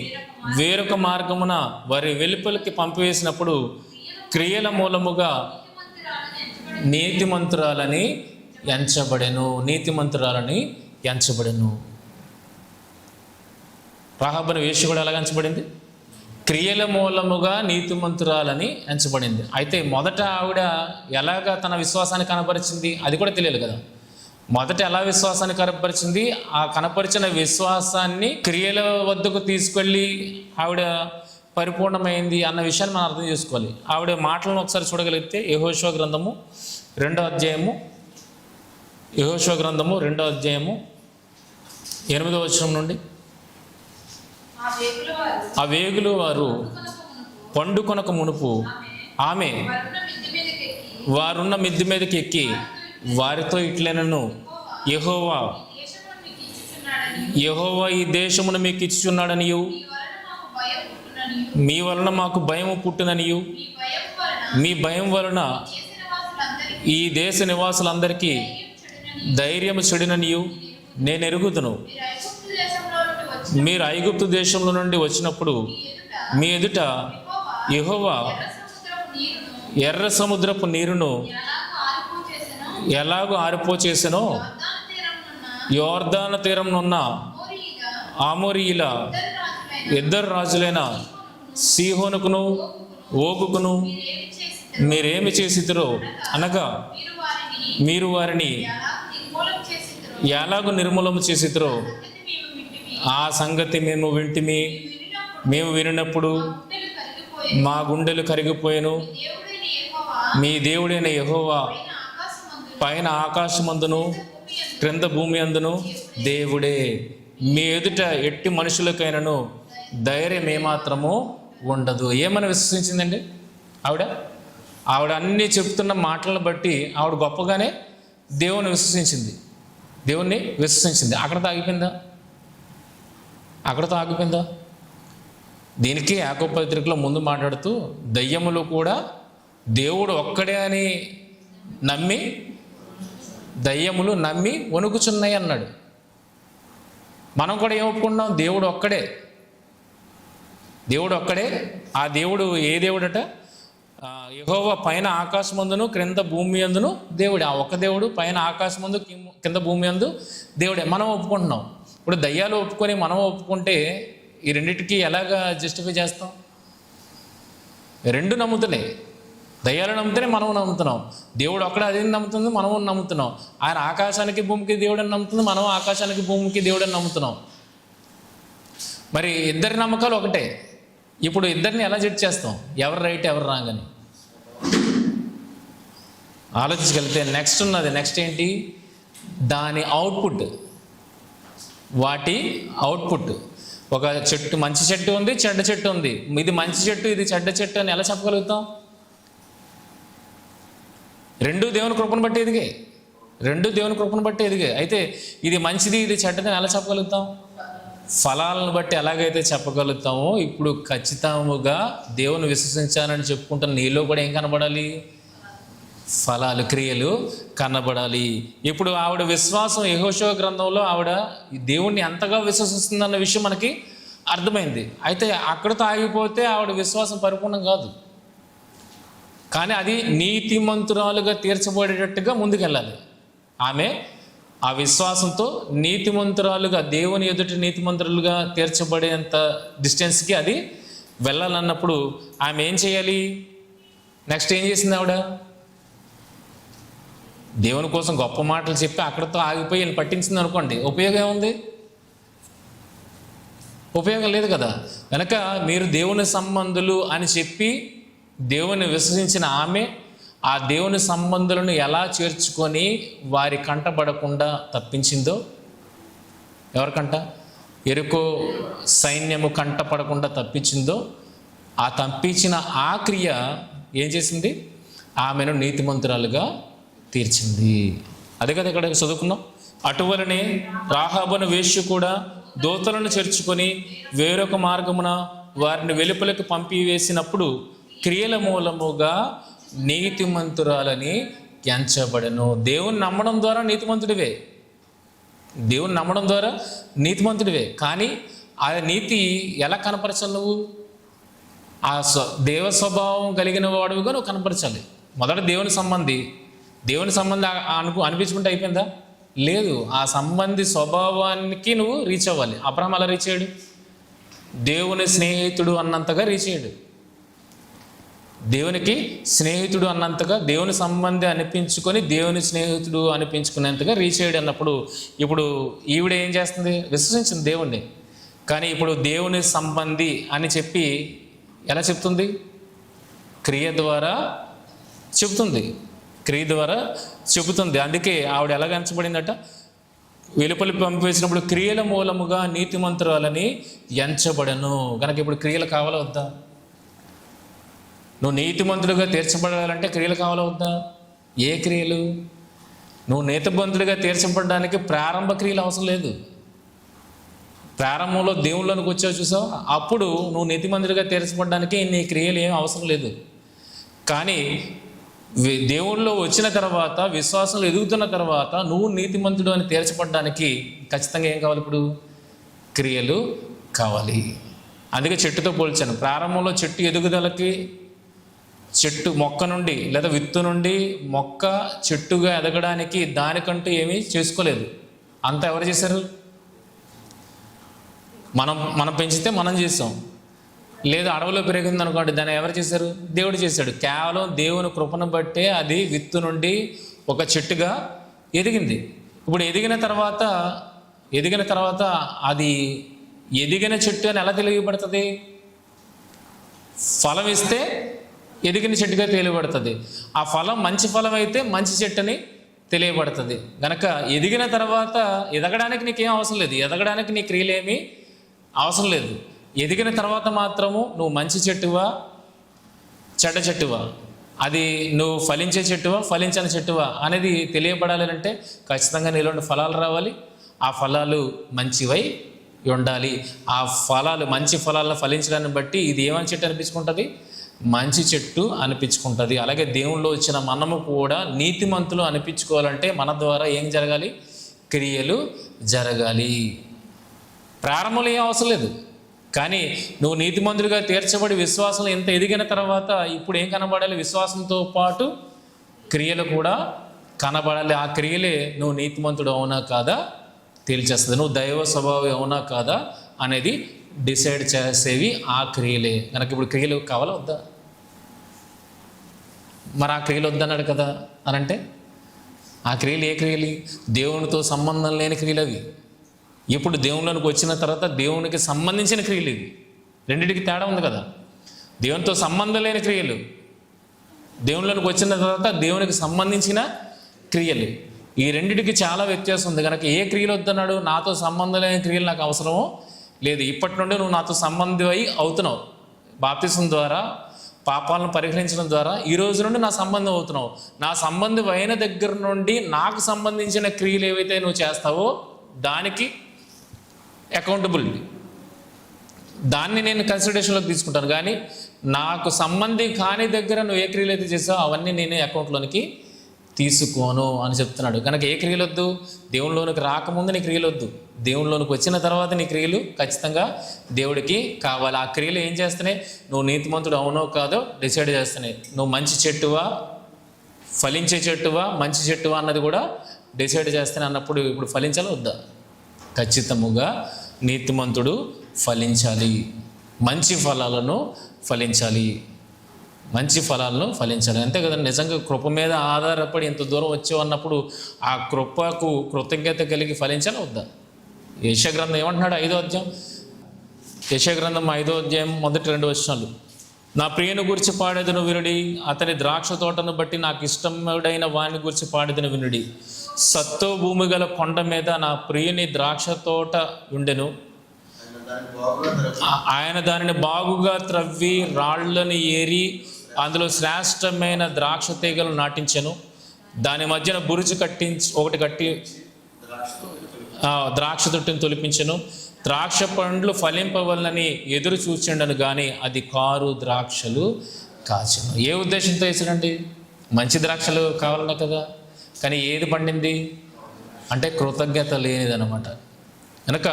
వేరొక మార్గమున వారి వెలుపలికి పంపివేసినప్పుడు క్రియల మూలముగా నీతిమంతురాలని ఎంచబడెను. రాహాబను వేశ్య కూడా ఎలాగ ఎంచబడింది? క్రియల మూలముగా నీతిమంతురాలని ఎంచబడింది. అయితే మొదట ఆవిడ ఎలాగా తన విశ్వాసాన్ని కనపరిచింది అది కూడా తెలియదు కదా. మొదట ఎలా విశ్వాసాన్ని కనపరిచింది, ఆ కనపరిచిన విశ్వాసాన్ని క్రియల వద్దకు తీసుకెళ్ళి ఆవిడ పరిపూర్ణమైంది అన్న విషయాన్ని మనం అర్థం చేసుకోవాలి. ఆవిడ మాటలను ఒకసారి చూడగలిగితే యెహోషువ గ్రంథము 2వ అధ్యాయము 8వ వచనం నుండి, ఆ వేగులు వారు పండుకొనక మునుపు ఆమె వారున్న మిద్దె మీదకి ఎక్కి వారితో ఇట్లనెను, యెహోవా ఈ దేశమును మీకు ఇచ్చుచున్నాడనియు, మీ వలన మాకు భయము పుట్టుననియు, మీ భయం వలన ఈ దేశ నివాసులందరికీ ధైర్యము చెడిననియు నేను ఎరుగుదును. మీరు ఐగుప్తు దేశంలో నుండి వచ్చినప్పుడు మీ ఎదుట యెహోవా ఎర్ర సముద్రపు నీరును ఎలాగో ఆరిపోచేసెనో, యోర్దాను తీరంనున్న ఆమోరీయుల 2 రాజులైన సీహోనుకును ఓగుకును మీరేమి చేసిరో అనగా మీరు వారిని ఎలాగో నిర్మూలన చేసిరో ఆ సంగతి మేము వినినప్పుడు మా గుండెలు కరిగిపోయాను. మీ దేవుడైన యెహోవా పైన ఆకాశమందును క్రింద భూమి అందును దేవుడే. మీ ఎదుట ఎట్టి మనుషులకైనను ధైర్యం ఏమాత్రము ఉండదు. ఏమని విశ్వసించిందండి ఆవిడ అన్నీ చెప్తున్న మాటలను బట్టి ఆవిడ గొప్పగానే దేవుని విశ్వసించింది. అక్కడతో ఆగిపోయిందా? దీనికి యాకోబు పత్రికలో ముందు మాట్లాడుతూ దయ్యములు కూడా దేవుడు ఒక్కడే అని దయ్యములు నమ్మి వణుకుచున్నాయి అన్నాడు. మనం కూడా ఏం ఒప్పుకుంటున్నాం? దేవుడు ఒక్కడే. ఆ దేవుడు ఏ దేవుడట? యెహోవా పైన ఆకాశమందును క్రింద భూమి అందును దేవుడే. ఆ ఒక్క దేవుడు పైన ఆకాశమందు కింద భూమి అందు దేవుడే మనం ఒప్పుకుంటున్నాం. ఇప్పుడు దయ్యాలు ఒప్పుకొని మనం ఒప్పుకుంటే ఈ రెండింటికి ఎలాగా జస్టిఫై చేస్తాం? రెండు నమ్ముతున్నాయి. దయ్యాలు నమ్ముతూనే మనం నమ్ముతున్నాం. దేవుడు ఒక్కడే అది నమ్ముతుంది, మనము నమ్ముతున్నాం. ఆయన ఆకాశానికి భూమికి దేవుడని నమ్ముతుంది, మనం ఆకాశానికి భూమికి దేవుడని నమ్ముతున్నాం. మరి ఇద్దరి నమ్మకాలు ఒకటే. ఇప్పుడు ఇద్దరిని ఎలా జడ్జ్ చేస్తాం? ఎవరు రైట్ ఎవరు రాంగ్ అని ఆలోచించగలిగితే నెక్స్ట్ ఏంటి? దాని వాటి అవుట్పుట్. ఒక చెట్టు, మంచి చెట్టు ఉంది, చెడ్డ చెట్టు ఉంది. ఇది మంచి చెట్టు, ఇది చెడ్డ చెట్టు అని ఎలా చెప్పగలుగుతాం? రెండు దేవుని కృపను బట్టి ఎదిగే. అయితే ఇది మంచిది, ఇది చెడ్డది అని ఎలా చెప్పగలుగుతాం? ఫలాలను బట్టి ఎలాగైతే చెప్పగలుగుతామో ఇప్పుడు ఖచ్చితంగా దేవుని విశ్వసించాలని చెప్పుకుంటున్న నీలో కూడా ఏం కనబడాలి? ఫలాలు, క్రియలు కనబడాలి. ఇప్పుడు ఆవిడ విశ్వాసం యెహోషువ గ్రంథంలో ఆవిడ దేవుణ్ణి ఎంతగా విశ్వసిస్తుందన్న విషయం మనకి అర్థమైంది. అయితే అక్కడితో ఆగిపోతే ఆవిడ విశ్వాసం పరిపూర్ణం కాదు. కానీ అది నీతిమంతురాలుగా తీర్చబడేటట్టుగా ముందుకెళ్ళాలి. ఆమె ఆ విశ్వాసంతో నీతిమంతురాలుగా, దేవుని ఎదుట నీతిమంతురాలుగా తీర్చబడేంత డిస్టెన్స్కి అది వెళ్ళాలన్నప్పుడు ఆమె ఏం చేయాలి? నెక్స్ట్ ఏం చేసింది ఆవిడ? దేవుని కోసం గొప్ప మాటలు చెప్పి అక్కడితో ఆగిపోయి ఈయన పట్టించింది అనుకోండి, ఉపయోగం ఏముంది? ఉపయోగం లేదు కదా. కనుక మీరు దేవుని సంబంధులు అని చెప్పి దేవుని విశ్వసించిన ఆమె ఆ దేవుని సంబంధులను ఎలా చేర్చుకొని వారి కంటబడకుండా తప్పించిందో, ఎవరికంట? ఎరుకో సైన్యము కంటపడకుండా తప్పించిందో, ఆ తప్పించిన ఆ క్రియ ఏం చేసింది? ఆమెను నీతిమంతురాలుగా తీర్చింది. అదే కదా ఇక్కడ చదువుకున్నాం. అటువలనే రాహాబును వేశ్య కూడా దూతలను చేర్చుకొని వేరొక మార్గమున వారిని వెలుపలకు పంపివేసినప్పుడు క్రియల మూలముగా నీతిమంతురాలని ఎంచబడెను. దేవుని నమ్మడం ద్వారా నీతిమంతుడివే. కానీ ఆ నీతి ఎలా కనపరచాలి? నువ్వు ఆ దేవ స్వభావం కలిగిన వాడుగా నువ్వు కనపరచాలి. మొదట దేవుని సంబంధి అనిపించుకుంటే అయిపోయిందా? లేదు. ఆ సంబంధి స్వభావానికి నువ్వు రీచ్ అవ్వాలి. అబ్రహాం అలా రీచ్ అయ్యాడు? దేవుని స్నేహితుడు అన్నంతగా రీచ్ అయ్యాడు. దేవునికి స్నేహితుడు అన్నంతగా, దేవుని సంబంధి అనిపించుకొని దేవుని స్నేహితుడు అనిపించుకునేంతగా రీచ్ అయ్యాడు అన్నప్పుడు, ఇప్పుడు ఈవిడ ఏం చేస్తుంది? విశ్వసించింది దేవుణ్ణి. కానీ ఇప్పుడు దేవుని సంబంధి అని చెప్పి ఎలా చెప్తుంది? క్రియ ద్వారా చెబుతుంది, క్రియ ద్వారా చెబుతుంది. అందుకే ఆవిడ ఎలాగ ఎంచబడిందట? వెలుపలి పంపివేసినప్పుడు క్రియల మూలముగా నీతిమంతురాలని ఎంచబడను. కనుక ఇప్పుడు క్రియలు కావాలా వద్దా? నువ్వు నీతిమంతుడిగా తీర్చబడాలంటే క్రియలు కావాలా వద్దా? ఏ క్రియలు? నువ్వు నీతిమంతుడిగా తీర్చబడడానికి ప్రారంభ క్రియలు అవసరం లేదు. ప్రారంభంలో దేవుళ్ళలోనికి వచ్చావు చూసావు, అప్పుడు నువ్వు నీతిమంతుడిగా తీర్చబడడానికి నీ క్రియలు ఏం అవసరం లేదు. కానీ దేవుళ్ళలో వచ్చిన తర్వాత, విశ్వాసంలో ఎదుగుతున్న తర్వాత నువ్వు నీతిమంతుడు అని తీర్చబడడానికి ఖచ్చితంగా ఏం కావాలి? ఇప్పుడు క్రియలు కావాలి. అందుకే చెట్టుతో పోల్చాను. ప్రారంభంలో చెట్టు ఎదుగుదలకి, చెట్టు మొక్క నుండి లేదా విత్తు నుండి మొక్క చెట్టుగా ఎదగడానికి దానికంటూ ఏమీ చేసుకోలేదు. అంతా ఎవరు చేశారు? మనం పెంచితే మనం చేసాం. లేదా అడవిలో పెరిగింది అనుకోండి, దాన్ని ఎవరు చేశారు? దేవుడు చేశాడు. కేవలం దేవుని కృపను బట్టే అది విత్తు నుండి ఒక చెట్టుగా ఎదిగింది. ఇప్పుడు ఎదిగిన తర్వాత అది ఎదిగిన చెట్టు అని ఎలా తెలియబడుతుంది? ఫలం ఇస్తే ఎదిగిన చెట్టుగా తెలియబడుతుంది. ఆ ఫలం మంచి ఫలం అయితే మంచి చెట్టు అని తెలియబడుతుంది. కనుక ఎదిగిన తర్వాత ఎదగడానికి నీకేం అవసరం లేదు, ఎదగడానికి నీ క్రియలేమీ అవసరం లేదు. ఎదిగిన తర్వాత మాత్రము నువ్వు మంచి చెట్టువా చెడ్డ చెట్టువా, అది నువ్వు ఫలించే చెట్టువా ఫలించని చెట్టువా అనేది తెలియబడాలి అంటే ఖచ్చితంగా నీలోని ఫలాలు రావాలి. ఆ ఫలాలు మంచివై ఉండాలి. ఆ ఫలాలు మంచి ఫలాలను ఫలించడాన్ని బట్టి ఇది ఏమని చెట్టు అనిపించుకుంటుంది? మంచి చెట్టు అనిపించుకుంటుంది. అలాగే దేవుల్లో వచ్చిన మనము కూడా నీతిమంతులు అనిపించుకోవాలంటే మన ద్వారా ఏం జరగాలి? క్రియలు జరగాలి. ప్రారంభంలో ఏం అవసరం లేదు. కానీ నువ్వు నీతిమంతుడిగా తీర్చబడి విశ్వాసం ఎంత ఎదిగిన తర్వాత ఇప్పుడు ఏం కనబడాలి? విశ్వాసంతో పాటు క్రియలు కూడా కనబడాలి. ఆ క్రియలే నువ్వు నీతిమంతుడు అవునా కాదా తేల్చేస్తుంది. నువ్వు దైవ స్వభావం అవునా కాదా అనేది డిసైడ్ చేసేవి ఆ క్రియలే. కనుక ఇప్పుడు క్రియలు కావాలా వద్దా? మరి ఆ క్రియలు వద్దన్నాడు కదా అని అంటే, ఆ క్రియలు ఏ క్రియలు? దేవునితో సంబంధం లేని క్రియలు అవి. ఇప్పుడు దేవునిలోనికి వచ్చిన తర్వాత దేవునికి సంబంధించిన క్రియలు ఇవి. రెండింటికి తేడా ఉంది కదా. దేవునితో సంబంధం లేని క్రియలు, దేవునిలోనికి వచ్చిన తర్వాత దేవునికి సంబంధించిన క్రియలు, ఈ రెండింటికి చాలా వ్యత్యాసం ఉంది. కనుక ఏ క్రియలు వద్దన్నాడు? నాతో సంబంధం లేని క్రియలు నాకు అవసరమో లేదు. ఇప్పటి నుండి నువ్వు నాతో సంబంధమై అవుతున్నావు. బాప్తిసం ద్వారా పాపాలను పరిహరించడం ద్వారా ఈ రోజు నుండి నా సంబంధం అవుతున్నావు. నా సంబంధం అయిన దగ్గర నుండి నాకు సంబంధించిన క్రియలు ఏవైతే నువ్వు చేస్తావో దానికి అకౌంటబిలిటీ, దాన్ని నేను కన్సిడరేషన్లోకి తీసుకుంటాను. కానీ నాకు సంబంధి కాని దగ్గర నువ్వు ఏ క్రియలు అయితే చేసావో అవన్నీ నేను అకౌంట్లోనికి తీసుకోను అని చెప్తున్నాడు. కనుక ఏ క్రియలు వద్దు? దేవునిలోనికి రాకముందు నీ క్రియలు వద్దు, దేవునిలోనికి వచ్చిన తర్వాత నీ క్రియలు ఖచ్చితంగా దేవుడికి కావాలి. ఆ క్రియలు ఏం చేస్తున్నాయి? నువ్వు నీతిమంతుడు అవునో కాదో డిసైడ్ చేస్తున్నాయి. నువ్వు మంచి చెట్టువా ఫలించే చెట్టువా మంచి చెట్టువా అన్నది కూడా డిసైడ్ చేస్తాను అన్నప్పుడు ఇప్పుడు ఫలించాలి వద్దా? ఖచ్చితంగా నీతిమంతుడు ఫలించాలి, మంచి ఫలాలను ఫలించాలి, మంచి ఫలాలను ఫలించాలి. అంతే కదా. నిజంగా కృప మీద ఆధారపడి ఇంత దూరం వచ్చావు అన్నప్పుడు ఆ కృపకు కృతజ్ఞత కలిగి ఫలించాలి వద్దా? యెషయా గ్రంథం ఏమంటున్నాడు? 5వ అధ్యాయం, యెషయా గ్రంథం 5వ అధ్యాయం మొదటి 2 వచనాలు. నా ప్రియుని గురించి పాడేదను వినుడి, అతని ద్రాక్ష తోటను బట్టి నాకు ఇష్టముడైన వాని గురించి పాడేదను వినుడి. సత్తో భూమి గల కొండ మీద నా ప్రియుని ద్రాక్ష తోట ఉండెను, ఆయన దానిని బాగుగా త్రవ్వి రాళ్లను ఏరి అందులో శ్రేష్టమైన ద్రాక్ష తీగలు నాటించెను. దాని మధ్యన బురుజు కట్టి ద్రాక్ష తొట్టిని తొలిపించెను. ద్రాక్ష పండ్లు ఫలింపవలనని ఎదురు చూచిండను కానీ అది కారు ద్రాక్షలు కాచెను. ఏ ఉద్దేశంతో వేసాడండి? మంచి ద్రాక్షలు కావాలన్నా కదా. కానీ ఏది పండింది అంటే కృతజ్ఞత లేనిదనమాట. కనుక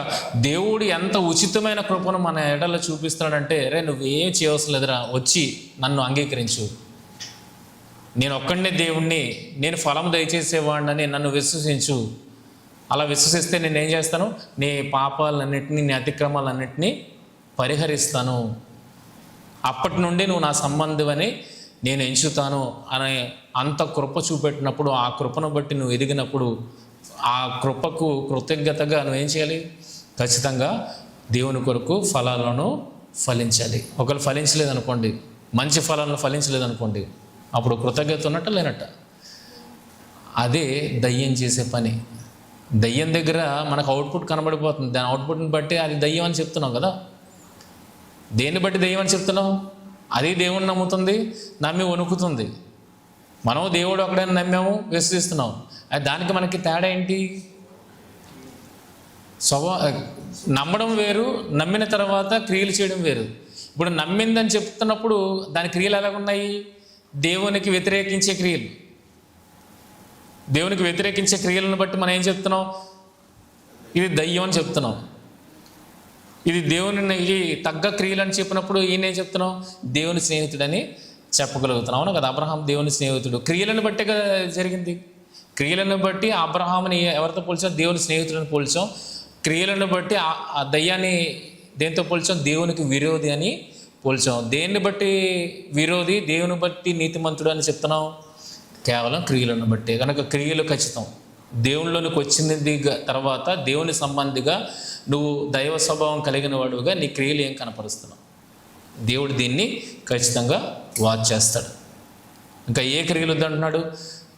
దేవుడు ఎంత ఉచితమైన కృపను మన ఎడలో చూపిస్తున్నాడంటే, రే నువ్వేం చేయవలసిన లేదురా, వచ్చి నన్ను అంగీకరించు, నేను ఒక్కడనే దేవుణ్ణి, నేను ఫలం దయచేసేవాడిని, నన్ను విశ్వసించు. అలా విశ్వసిస్తే నేనేం చేస్తాను? నీ పాపాలన్నింటినీ నీ అతిక్రమాలన్నింటినీ పరిహరిస్తాను. అప్పటి నుండి నువ్వు నా సంబంధమని నేను ఎంచుతాను అనే అంత కృప చూపెట్టినప్పుడు, ఆ కృపను బట్టి నువ్వు ఎదిగినప్పుడు, ఆ కృపకు కృతజ్ఞతగా నువ్వేం చేయాలి? ఖచ్చితంగా దేవుని కొరకు ఫలాలను ఫలించాలి. ఒకవేళ ఫలించలేదనుకోండి, మంచి ఫలాలను ఫలించలేదనుకోండి, అప్పుడు కృతజ్ఞత ఉన్నట్ట లేనట్ట. అదే దయ్యం చేసే పని. దయ్యం దగ్గర మనకు అవుట్పుట్ కనబడిపోతుంది. దాని అవుట్పుట్ని బట్టి అది దయ్యం అని చెప్తున్నాం కదా. దేన్ని బట్టి దయ్యం అని చెప్తున్నాం? అది దేవుణ్ణి నమ్ముతుంది, నమ్మి వణుకుతుంది. మనం దేవుడు ఒకడైనా నమ్మాము, విశ్వసిస్తున్నాం. అది దానికి మనకి తేడా ఏంటి? నమ్మడం వేరు, నమ్మిన తర్వాత క్రియలు చేయడం వేరు. ఇప్పుడు నమ్మిందని చెప్తున్నప్పుడు దాని క్రియలు ఎలాగున్నాయి? దేవునికి వ్యతిరేకించే క్రియలు. దేవునికి వ్యతిరేకించే క్రియలను బట్టి మనం ఏం చెప్తున్నాం? ఇది దయ్యం అని చెప్తున్నాం. ఇది దేవునికి తగ్గ క్రియలు అని చెప్పినప్పుడు ఈయన ఏం చెప్తున్నాం? దేవుని స్నేహితుడని చెప్పగలుగుతున్నాం. అవును కదా. అబ్రహాం దేవుని స్నేహితుడు. క్రియలను బట్టే కదా జరిగింది. క్రియలను బట్టి అబ్రహాంని ఎవరితో పోల్చాం? దేవుని స్నేహితుడిని పోల్చాం. క్రియలను బట్టి ఆ దయ్యాన్ని దేంతో పోల్చాం? దేవునికి విరోధి అని పోల్చాం. దేన్ని బట్టి విరోధి, దేవుని బట్టి నీతిమంతుడు అని చెప్తున్నాం? కేవలం క్రియలను బట్టి. కనుక క్రియలు ఖచ్చితం. దేవునిలోనికి వచ్చింది తర్వాత దేవుని సంబంధిగా నువ్వు దైవ స్వభావం కలిగిన వాడుగా నీ క్రియలు ఏం కనపరుస్తున్నావు? దేవుడు దీన్ని ఖచ్చితంగా వాచ్ చేస్తాడు. ఇంకా ఏ క్రియలు వద్దంటున్నాడు?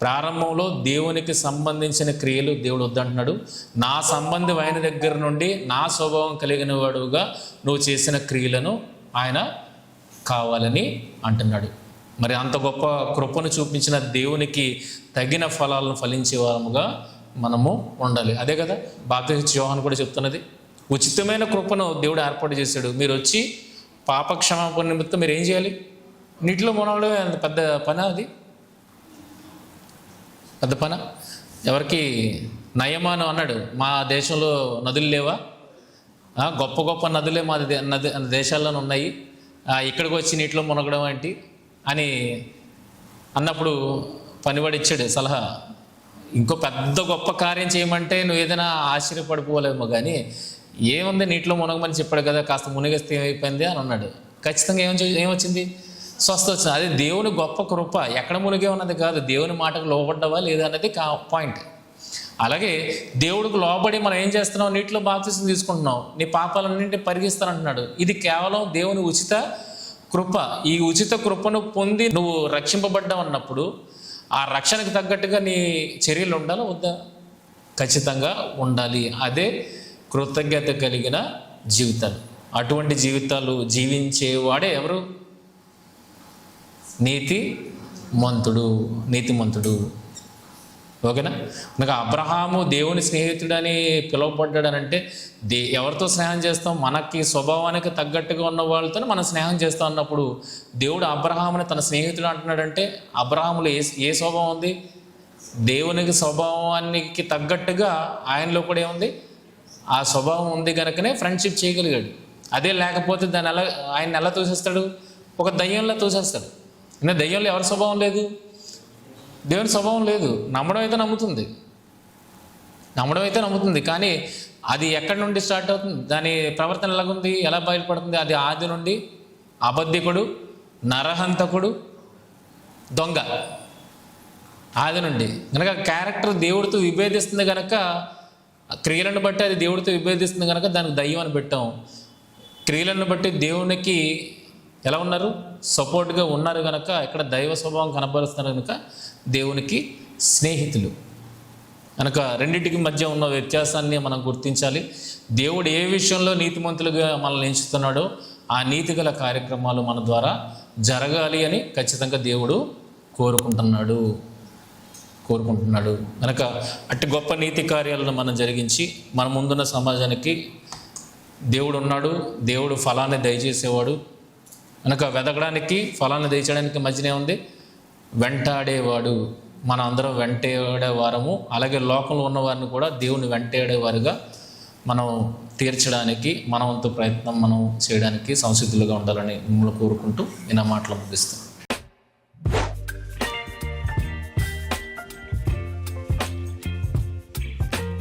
ప్రారంభంలో దేవునికి సంబంధించిన క్రియలు దేవుడు వద్దంటున్నాడు. నా సంబంధం అయిన దగ్గర నుండి నా స్వభావం కలిగిన వాడుగా నువ్వు చేసిన క్రియలను ఆయన కావాలని అంటున్నాడు. మరి అంత గొప్ప కృపను చూపించిన దేవునికి తగిన ఫలాలను ఫలించే వారముగా మనము ఉండాలి. అదే కదా బాప్తిస్మ యోహాను కూడా చెప్తున్నది. ఉచితమైన కృపను దేవుడు ఏర్పాటు చేశాడు. మీరు వచ్చి పాపక్షమాపణ నిమిత్తం మీరు ఏం చేయాలి? నీటిలో మునగడమే. అంత పెద్ద పని. అది పెద్ద పని. ఎవరికి నయమాను అన్నాడు, మా దేశంలో నదులు లేవా? గొప్ప గొప్ప నదులే మా దేశాల్లోనే ఉన్నాయి, ఇక్కడికి వచ్చి నీటిలో మునగడం ఏంటి అని అన్నప్పుడు పనివాడు ఇచ్చాడు సలహా. ఇంకో పెద్ద గొప్ప కార్యం చేయమంటే నువ్వు ఏదైనా ఆశ్చర్యపడిపోలేమో, కానీ ఏముంది నీటిలో మునగమని చెప్పాడు కదా, కాస్త మునిగేస్తే ఏమైపోయింది అని అన్నాడు. ఖచ్చితంగా ఏమొచ్చింది? స్వస్థ వచ్చింది. అది దేవుని గొప్ప కృప. ఎక్కడ మునిగే ఉన్నది కాదు, దేవుని మాటకు లోబడ్డవా లేదా అన్నది పాయింట్. అలాగే దేవుడికి లోబడి మనం ఏం చేస్తున్నాం? నీటిలో బాప్తిస్మం తీసుకుంటున్నాం, నీ పాపాలన్నింటినీ పరిగిస్తానంటున్నాడు. ఇది కేవలం దేవుని ఉచిత కృప. ఈ ఉచిత కృపను పొంది నువ్వు రక్షింపబడ్డావు అన్నప్పుడు ఆ రక్షణకు తగ్గట్టుగా నీ చర్యలు ఉండాలా వద్దా? ఖచ్చితంగా ఉండాలి. అదే కృతజ్ఞత కలిగిన జీవితాలు. అటువంటి జీవితాలు జీవించేవాడే ఎవరు? నీతిమంతుడు. ఓకేనా? నాకు అబ్రహాము దేవుని స్నేహితుడని పిలువబడ్డాడనంటే ఎవరితో స్నేహం చేస్తాం? మనకి స్వభావానికి తగ్గట్టుగా ఉన్న వాళ్ళతో మనం స్నేహం చేస్తాం అన్నప్పుడు దేవుడు అబ్రహాముని తన స్నేహితుడు అంటున్నాడంటే అబ్రహాములో ఏ స్వభావం ఉంది? దేవునికి స్వభావానికి తగ్గట్టుగా ఆయనలో కూడా ఏముంది? ఆ స్వభావం ఉంది కనుకనే ఫ్రెండ్షిప్ చేయగలిగాడు. అదే లేకపోతే దాన్ని ఆయన ఎలా తోసేస్తాడు? ఒక దయ్యంలో తోసేస్తాడు. ఇంకా దయ్యంలో ఎవరి స్వభావం లేదు? దేవుని స్వభావం లేదు. నమ్మడం అయితే నమ్ముతుంది, కానీ అది ఎక్కడి నుండి స్టార్ట్ అవుతుంది? దాని ప్రవర్తన ఎలాగుంది? ఎలా బయలుపడుతుంది? అది ఆది నుండి అబద్ధికుడు, నరహంతకుడు, దొంగ. ఆది నుండి కనుక క్యారెక్టర్ దేవుడితో విభేదిస్తుంది కనుక, క్రియలను బట్టి అది దేవుడితో విభేదిస్తుంది కనుక దానికి దయ్యం అని పెట్టాం. క్రియలను బట్టి దేవునికి ఎలా ఉన్నారు? సపోర్ట్గా ఉన్నారు కనుక, ఇక్కడ దైవ స్వభావం కనబరుస్తున్నారు కనుక దేవునికి స్నేహితులు. కనుక రెండింటికి మధ్య ఉన్న వ్యత్యాసాన్ని మనం గుర్తించాలి. దేవుడు ఏ విషయంలో నీతిమంతులుగా మనల్ని ఎంచుతున్నాడో ఆ నీతిగల కార్యక్రమాలు మన ద్వారా జరగాలి అని ఖచ్చితంగా దేవుడు కోరుకుంటున్నాడు. కనుక అట్టి గొప్ప నీతి కార్యాలను మనం జరిగించి మన ముందున్న సమాజానికి దేవుడు ఉన్నాడు, దేవుడు ఫలాన్ని దయచేసేవాడు. కనుక వెతకడానికి, ఫలాన్ని దయచేయడానికి మధ్యనే ఉంది వెంటాడేవాడు. మనం అందరం వెంటాడేవారము. అలాగే లోకంలో ఉన్నవారిని కూడా దేవుని వెంటాడేవారుగా మనం తీర్చడానికి మన వంతు ప్రయత్నం మనం చేయడానికి సంసిద్ధులుగా ఉండాలని మిమ్మల్ని కోరుకుంటూ నేను ఆ మాటలు ముగిస్తాను.